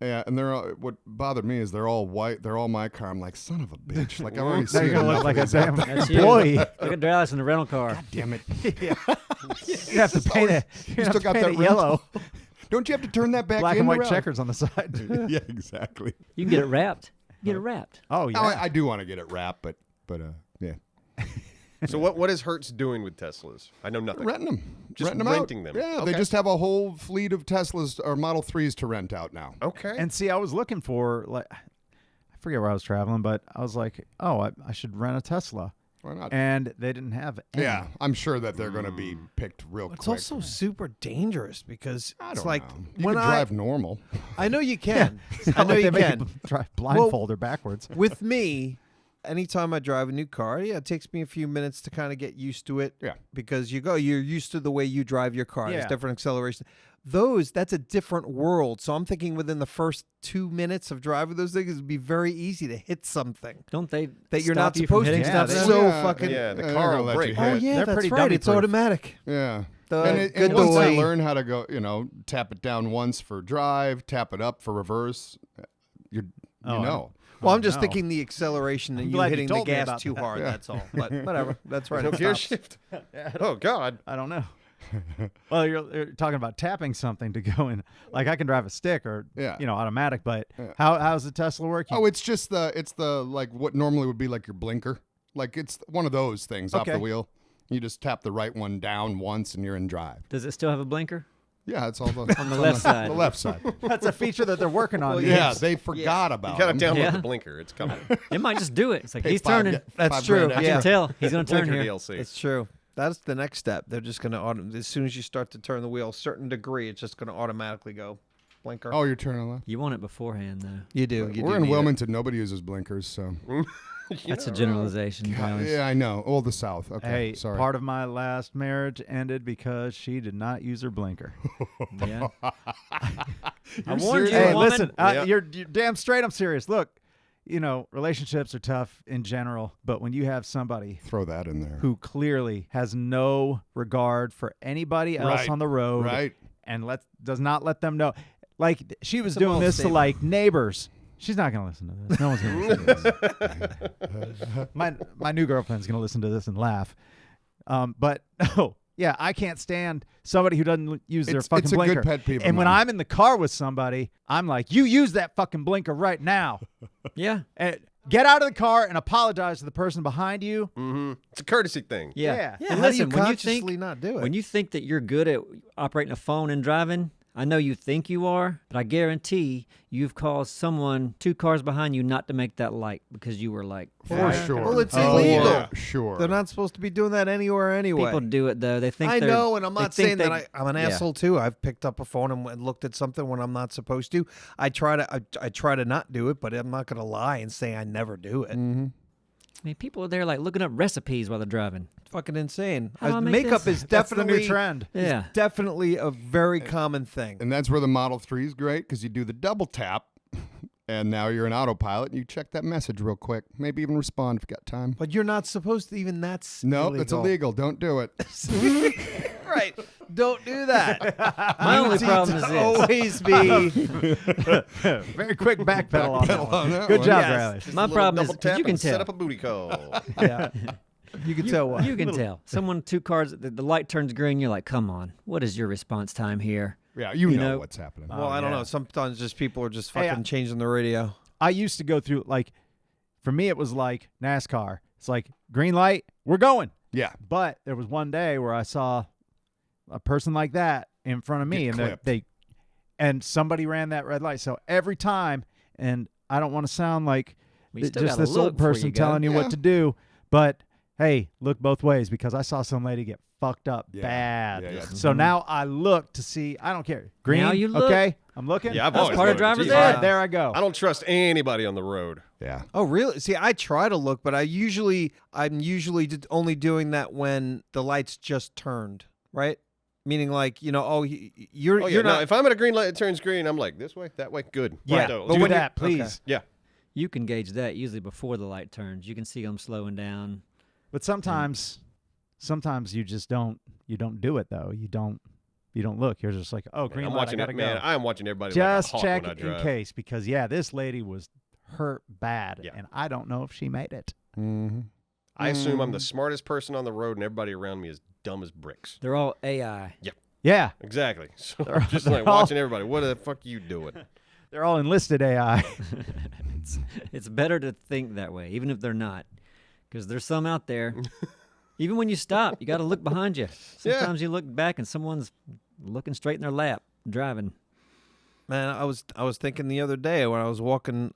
Yeah, and they're all, what bothered me is they're all white. They're all my car. I'm like, son of a bitch. Like I've already Now seen you're going to enough look like of a these out damn there. That's you. employee. Look at Dallas in the rental car. Damn it. You have to paint it. You have still to got paint that it yellow. Don't you have to turn that back Black in and white around? checkers on the side. Yeah, exactly. You can get it wrapped. Get it wrapped. Oh, yeah. Oh, I do want to get it wrapped, but yeah. So what is Hertz doing with Teslas? I know nothing. Renting them. Just renting renting out. them. Yeah, they Okay. just have a whole fleet of Teslas or Model 3s to rent out now. Okay. And see, I was looking for, like, I forget where I was traveling, but I was like, oh, I should rent a Tesla. Why not? And they didn't have any. Yeah, I'm sure that they're going to be picked real It's quick. also super dangerous because I it's don't like know. You when can drive normal. I know you can. It's I not know like you they make can. you try blindfold or backwards. With me, anytime I drive a new car, it takes me a few minutes to kind of get used to it. Yeah. Because you're used to the way you drive your car. There's Yeah. different acceleration. That's a different world. So I'm thinking within the first 2 minutes of driving those things, it'd be very easy to hit something Don't they that you're stop not you from supposed to. hitting Yeah, stuff? they- That's so Yeah, fucking. yeah, the they're car gonna will let you break. hit. Oh yeah, They're that's pretty right. It's dummy-proof. automatic. Yeah. The and good once I boy- learn how to go, tap it down once for drive, tap it up for reverse, you Oh, know. Well, I'm just no. thinking the acceleration and you glad you hitting the told me gas about too that. hard. Yeah. That's all. But whatever. That's right. No it gear stops. shift. Oh God. I don't know. Well, you're talking about tapping something to go in. Like I can drive a stick or Yeah. automatic, but Yeah. how's the Tesla working? Oh, it's the like what normally would be like your blinker. Like it's one of those things off Okay. the wheel. You just tap the right one down once and you're in drive. Does it still have a blinker? Yeah, it's all the, On the left side. The left side. That's a feature that they're working on. Yeah, Neebs. they forgot about You gotta them. download Yeah. the blinker. It's coming. It might just do it. It's like, Pay he's five- turning. get That's $5 true. grand I Yeah. can tell. He's going to turn Blinker here. DLC. It's true. That's the next step. They're just going to as soon as you start to turn the wheel, a certain degree, it's just going to automatically go blinker. Oh, you're turning left. You want it beforehand, though. you do. You We're do in need it. Wilmington. Nobody uses blinkers, so. That's a generalization. Dallas. Yeah, I know. Oh, the South. Okay, Hey, sorry. part of my last marriage ended because she did not use her blinker. Yeah. I You're warned you, serious? Hey, woman. listen, Yeah. you're damn straight. I'm serious. Look, relationships are tough in general, but when you have somebody Throw that in there. who clearly has no regard for anybody else Right, on the road Right. and does not let them know. like she was It's a doing bold this to statement. like neighbors. She's not gonna listen to this. No one's gonna listen to this. My new girlfriend's gonna listen to this and laugh. But no, yeah, I can't stand somebody who doesn't use their fucking It's a blinker. good pet peeve of And when mine. I'm in the car with somebody, I'm like, you use that fucking blinker right now. Yeah. And get out of the car and apologize to the person behind you. Mm-hmm. It's a courtesy thing. Yeah. Yeah, And how do you listen, when you consciously think not do it? when you think that you're good at operating a phone and driving, I know you think you are, but I guarantee you've caused someone 2 cars behind you not to make that light because you were like, For sure. Well, it's Oh, illegal. yeah, sure. They're not supposed to be doing that anywhere anyway. people do it though. They think I they're- know, and I'm they not think saying that they- I'm an yeah. asshole too. I've picked up a phone and looked at something when I'm not supposed to. I try to not do it, but I'm not going to lie and say I never do it. Mm-hmm. I mean, people are there like looking up recipes while they're driving. It's fucking insane. How do I make Makeup this? is That's the definitely new trend. Yeah. definitely a very common thing. And that's where the Model 3 is great because you do the double tap, and now you're an autopilot. And you check that message real quick. Maybe even respond if you got time. But you're not supposed to even. That's No, illegal. it's illegal. Don't do it. Right. Don't do that. My only You problem need is to this. always be. Very quick backpedal on that one. that Good one. job, Yes. Riley. Just My a little problem is double 'cause tap you can and set tell. up a booty call. Yeah. You can tell what. You can tell. Someone 2 cars, the light turns green. You're like, come on. What is your response time here? Yeah, you You know know- what's happening. Well, I don't yeah. know. Sometimes just people are just Hey, fucking changing the radio. I used to go through like, for me it was like NASCAR. It's like green light, we're going. Yeah. But there was one day where I saw a person like that in front of me, Get and clipped. and somebody ran that red light. So every time, and I don't want to sound like Well, you still just gotta this look old before person you go. telling you Yeah. what to do, but hey, look both ways because I saw some lady get fucked up Yeah. bad. Yeah, yeah. So now I look to see. I don't care. Green. Now you look. Okay, I'm looking. Yeah, I've That's always part of looked. driver's Jeez. All ed. right, there I go. I don't trust anybody on the road. Yeah. Oh, really? See, I try to look, but I'm usually only doing that when the lights just turned, right? Meaning, like, you're Oh, yeah. you're No, not. if I'm at a green light, it turns green. I'm like, this way, that way, good. Yeah, Right, do do it. that, please. Yeah. You can gauge that usually before the light turns. You can see them slowing down. But sometimes you just don't. You don't do it though. You don't look. You're just like, oh, green I'm light. watching I gotta it, man. go. I am watching everybody Just like a hawk check when I in drive. case because this lady was hurt bad, Yeah. and I don't know if she made it. Mm-hmm. I assume I'm the smartest person on the road, and everybody around me is dumb as bricks. They're all AI. Yeah, Exactly. So They're- I'm just they're like all- watching everybody. What the fuck are you doing? they're all enlisted AI. It's better to think that way, even if they're not, because there's some out there. Even when you stop, you got to look behind you. Yeah. Sometimes you look back and someone's looking straight in their lap, driving. Man, I was thinking the other day when I was walking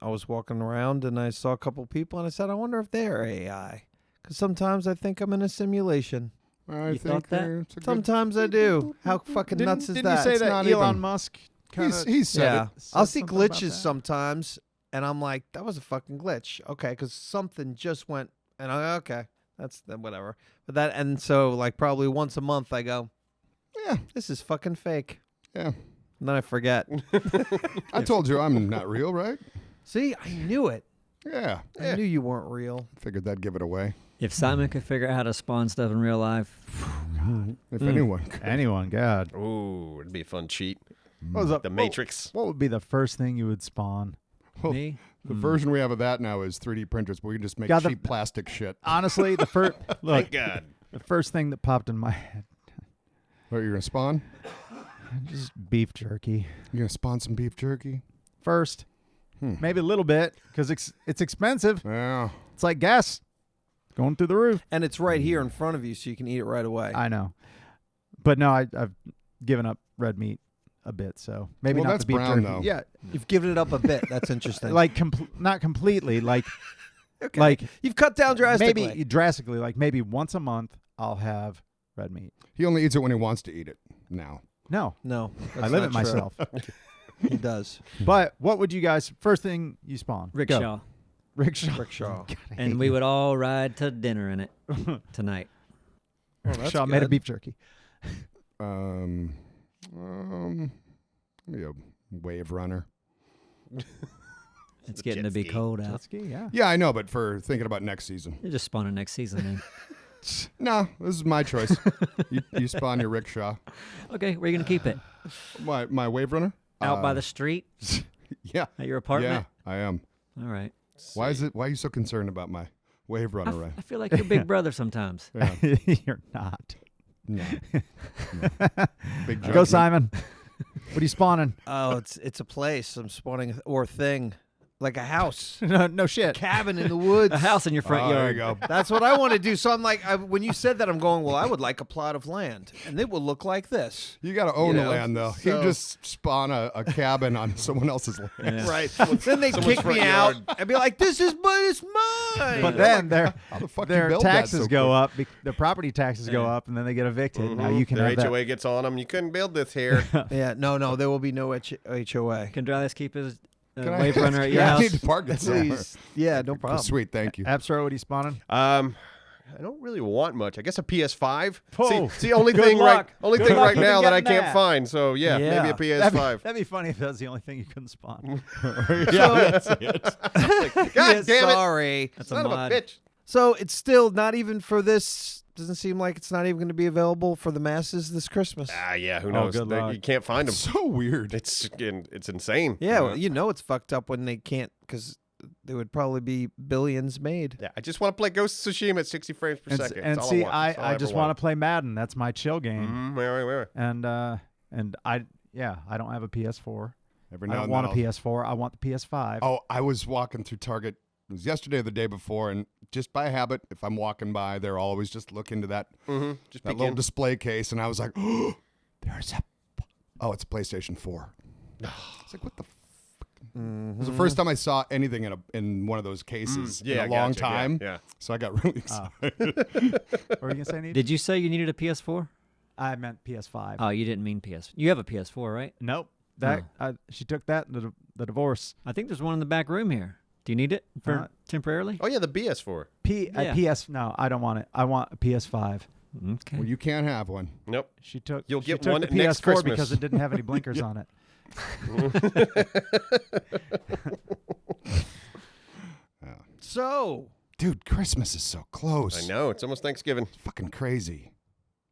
around and I saw a couple people and I said, I wonder if they're AI. Because sometimes I think I'm in a simulation. I You think thought that? it's a good- Sometimes I do. How fucking Didn't, nuts is didn't that? you say It's that not Elon even- Musk? Kinda, He's said Yeah, it. I'll said see something about glitches that. sometimes, and I'm like, that was a fucking glitch. Okay, because something just went, and I'm like, okay, that's whatever. But that, and so like probably once a month I go, Yeah. this is fucking fake, Yeah. and then I forget. I told you I'm not real, right? See, I knew it. Yeah. I knew you weren't real. Figured that'd give it away. If Simon could figure out how to spawn stuff in real life, If anyone could. Anyone, God. Ooh, it'd be a fun cheat. What was up? The Matrix. What would be the first thing you would spawn? Oh, me, The version we have of that now is 3D printers, but we can just make God, the- cheap plastic shit. Honestly, the first look, Thank God. the first thing that popped in my head, What, you're going to spawn? just beef jerky. You're going to spawn some beef jerky? First, maybe a little bit because it's expensive. Yeah. It's like gas going through the roof. And it's right here in front of you, so you can eat it right away. I know, but no, I've given up red meat a bit, so maybe Well, not that's the beef brown, jerky. though. Yeah, You've given it up a bit. That's interesting. like not completely, like okay. like You've cut down drastically. maybe drastically, like maybe once a month I'll have red meat. He only eats it when he wants to eat it now. No, No, I that's limit not true. myself. He does. But what would you guys first thing you spawn? Go. rickshaw, Rickshaw. Rickshaw. God, I hate and we would all ride to dinner in it tonight. Oh, that's Rickshaw made a good. beef jerky. Maybe a wave runner. It's a getting jet to be ski. cold Jet out. ski, yeah. Yeah, I know, but for thinking about next season. You're just spawning next season then. No, this is my choice. you spawn your rickshaw. Okay, where are you gonna keep it? My wave runner? out by the street Yeah. at your apartment? Yeah, I am. All right. Why are you so concerned about my wave runner ride? I feel like you're big brother sometimes. Yeah. You're not. No. Big Go, judgment. Simon. What are you spawning? Oh, it's a place I'm spawning or thing, like a house, No shit. cabin in the woods. A house in your front Oh, there yard. you go. That's what I want to do. So I'm like, when you said that, I'm going, well, I would like a plot of land, and it will look like this. You got to own You the know, land, though. so- You just spawn a cabin on someone else's land. Yeah. Right. Then they kick me out and be like, this is it's mine. But then How the fuck you their build that taxes so go quick? up. The property taxes go up, and then they get evicted. Now you can Their have that. HOA gets on them. You couldn't build this here. Yeah, no, there will be no HOA. Can Drylis keep his Can I- wave runner at your I house? need to park it somewhere. Please. Yeah, no problem. Sweet, thank you. Absro, what are you spawning? I don't really want much. I guess a PS5. Whoa. See, the only Good thing luck. right, Good luck right even now that I getting can't that. find. So yeah, Yeah. maybe a PS5. That'd be funny if that was the only thing you couldn't spawn. Yeah, that's it. God Yeah, damn it! sorry. That's a Son of a mod. bitch. So it's still not even for this. Doesn't seem like it's not even going to be available for the masses this Christmas. Ah, yeah. Who Oh, knows? good luck. You can't find them. So weird. It's insane. Yeah, well, you know it's fucked up when they can't, because there would probably be billions made. Yeah, I just want to play Ghost of Tsushima at 60 frames per And, second. and That's all see, I want. That's all I ever just want to play Madden. That's my chill game. Right. And I don't have a PS4. Every I now don't and want a then I'll- PS4. I want the PS5. Oh, I was walking through Target. It was yesterday or the day before, and just by habit, if I'm walking by, they're always just look into that Just that peek little in. display case, and I was like, oh, there's a. Oh, it's a PlayStation 4. It's like, what the. It was the first time I saw anything in one of those cases Yeah, in a long gotcha, yeah, time. yeah. So I got really excited. What were you gonna say, Neebs? Did you say you needed a PS4? I meant PS5. Oh, you didn't mean PS. You have a PS4, right? Nope. That she took that in the divorce. I think there's one in the back room here. Do you need it for temporarily? Oh yeah, the BS4. Yeah. PS. No, I don't want it. I want a PS5. Okay. Well, you can't have one. Nope. She took. You'll she get took one the next PS4 Christmas. because it didn't have any blinkers on it. So, Dude, Christmas is so close. I know. It's almost Thanksgiving. It's fucking crazy.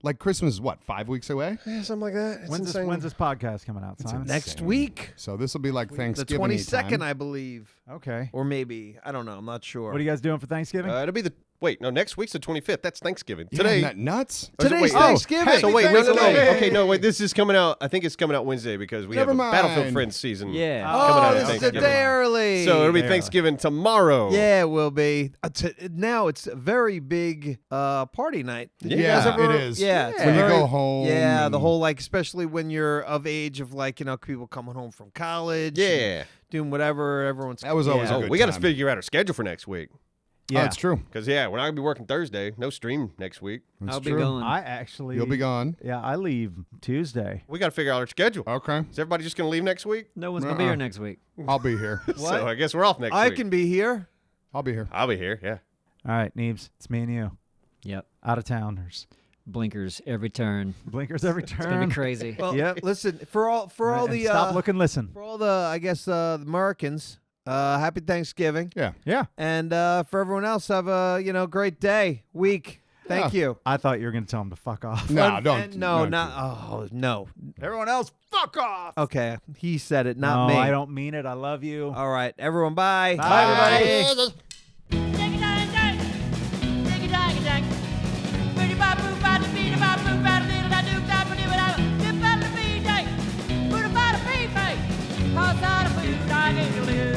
Like Christmas is what, 5 weeks away? Yeah, something like that. It's When's this podcast coming out, It's Simon? next insane. week, So this will be like the Thanksgiving. 22nd, I believe. Okay. Or maybe. I don't know. I'm not sure. What are you guys doing for Thanksgiving? It'll be next week's the 25th. That's Thanksgiving. Yeah, Today. isn't that nuts? Oh, so Today's wait, oh, Thanksgiving. So wait, no. Thanksgiving. Okay, no, wait. This is coming out. I think it's coming out Wednesday because we Never have a mind. Battlefield Friends season. Yeah. coming Oh, out this is a Thanksgiving. day early. So it'll be Day Thanksgiving tomorrow. Yeah, it will be. Now it's a very big party night. Did you Yeah, guys ever- it is. Yeah, it's When you very- go home. Yeah, the and- whole especially when you're of age of people coming home from college. and Yeah. doing whatever everyone's. That was always yeah. a Oh, good we got to time. figure out our schedule for next week. yeah. Oh, it's true. Because, we're not going to be working Thursday. No stream next week. It's I'll be true. going. I actually. You'll be gone. Yeah, I leave Tuesday. We got to figure out our schedule. Okay. Is everybody just going to leave next week? No one's gonna be here next week. I'll be here. So I guess we're off next I week. can be here. I'll be here. I'll be here, yeah. All right, Neebs, it's me and you. Yep. Out of towners. Blinkers every turn. Blinkers every It's gonna turn. be crazy. Well, Yep. listen for all And the stop, look, and listen. for all the the Americans. Happy Thanksgiving, Yeah. Yeah. and for everyone else, have a great day, week. Thank you. I thought you were going to tell him to fuck off. No, And- don't. and no, don't not. do that. Oh no. Everyone else, fuck off. Okay, he said it, not no, me. I don't mean it. I love you. All right, everyone. Bye. Bye, everybody. Outside of food, I get a little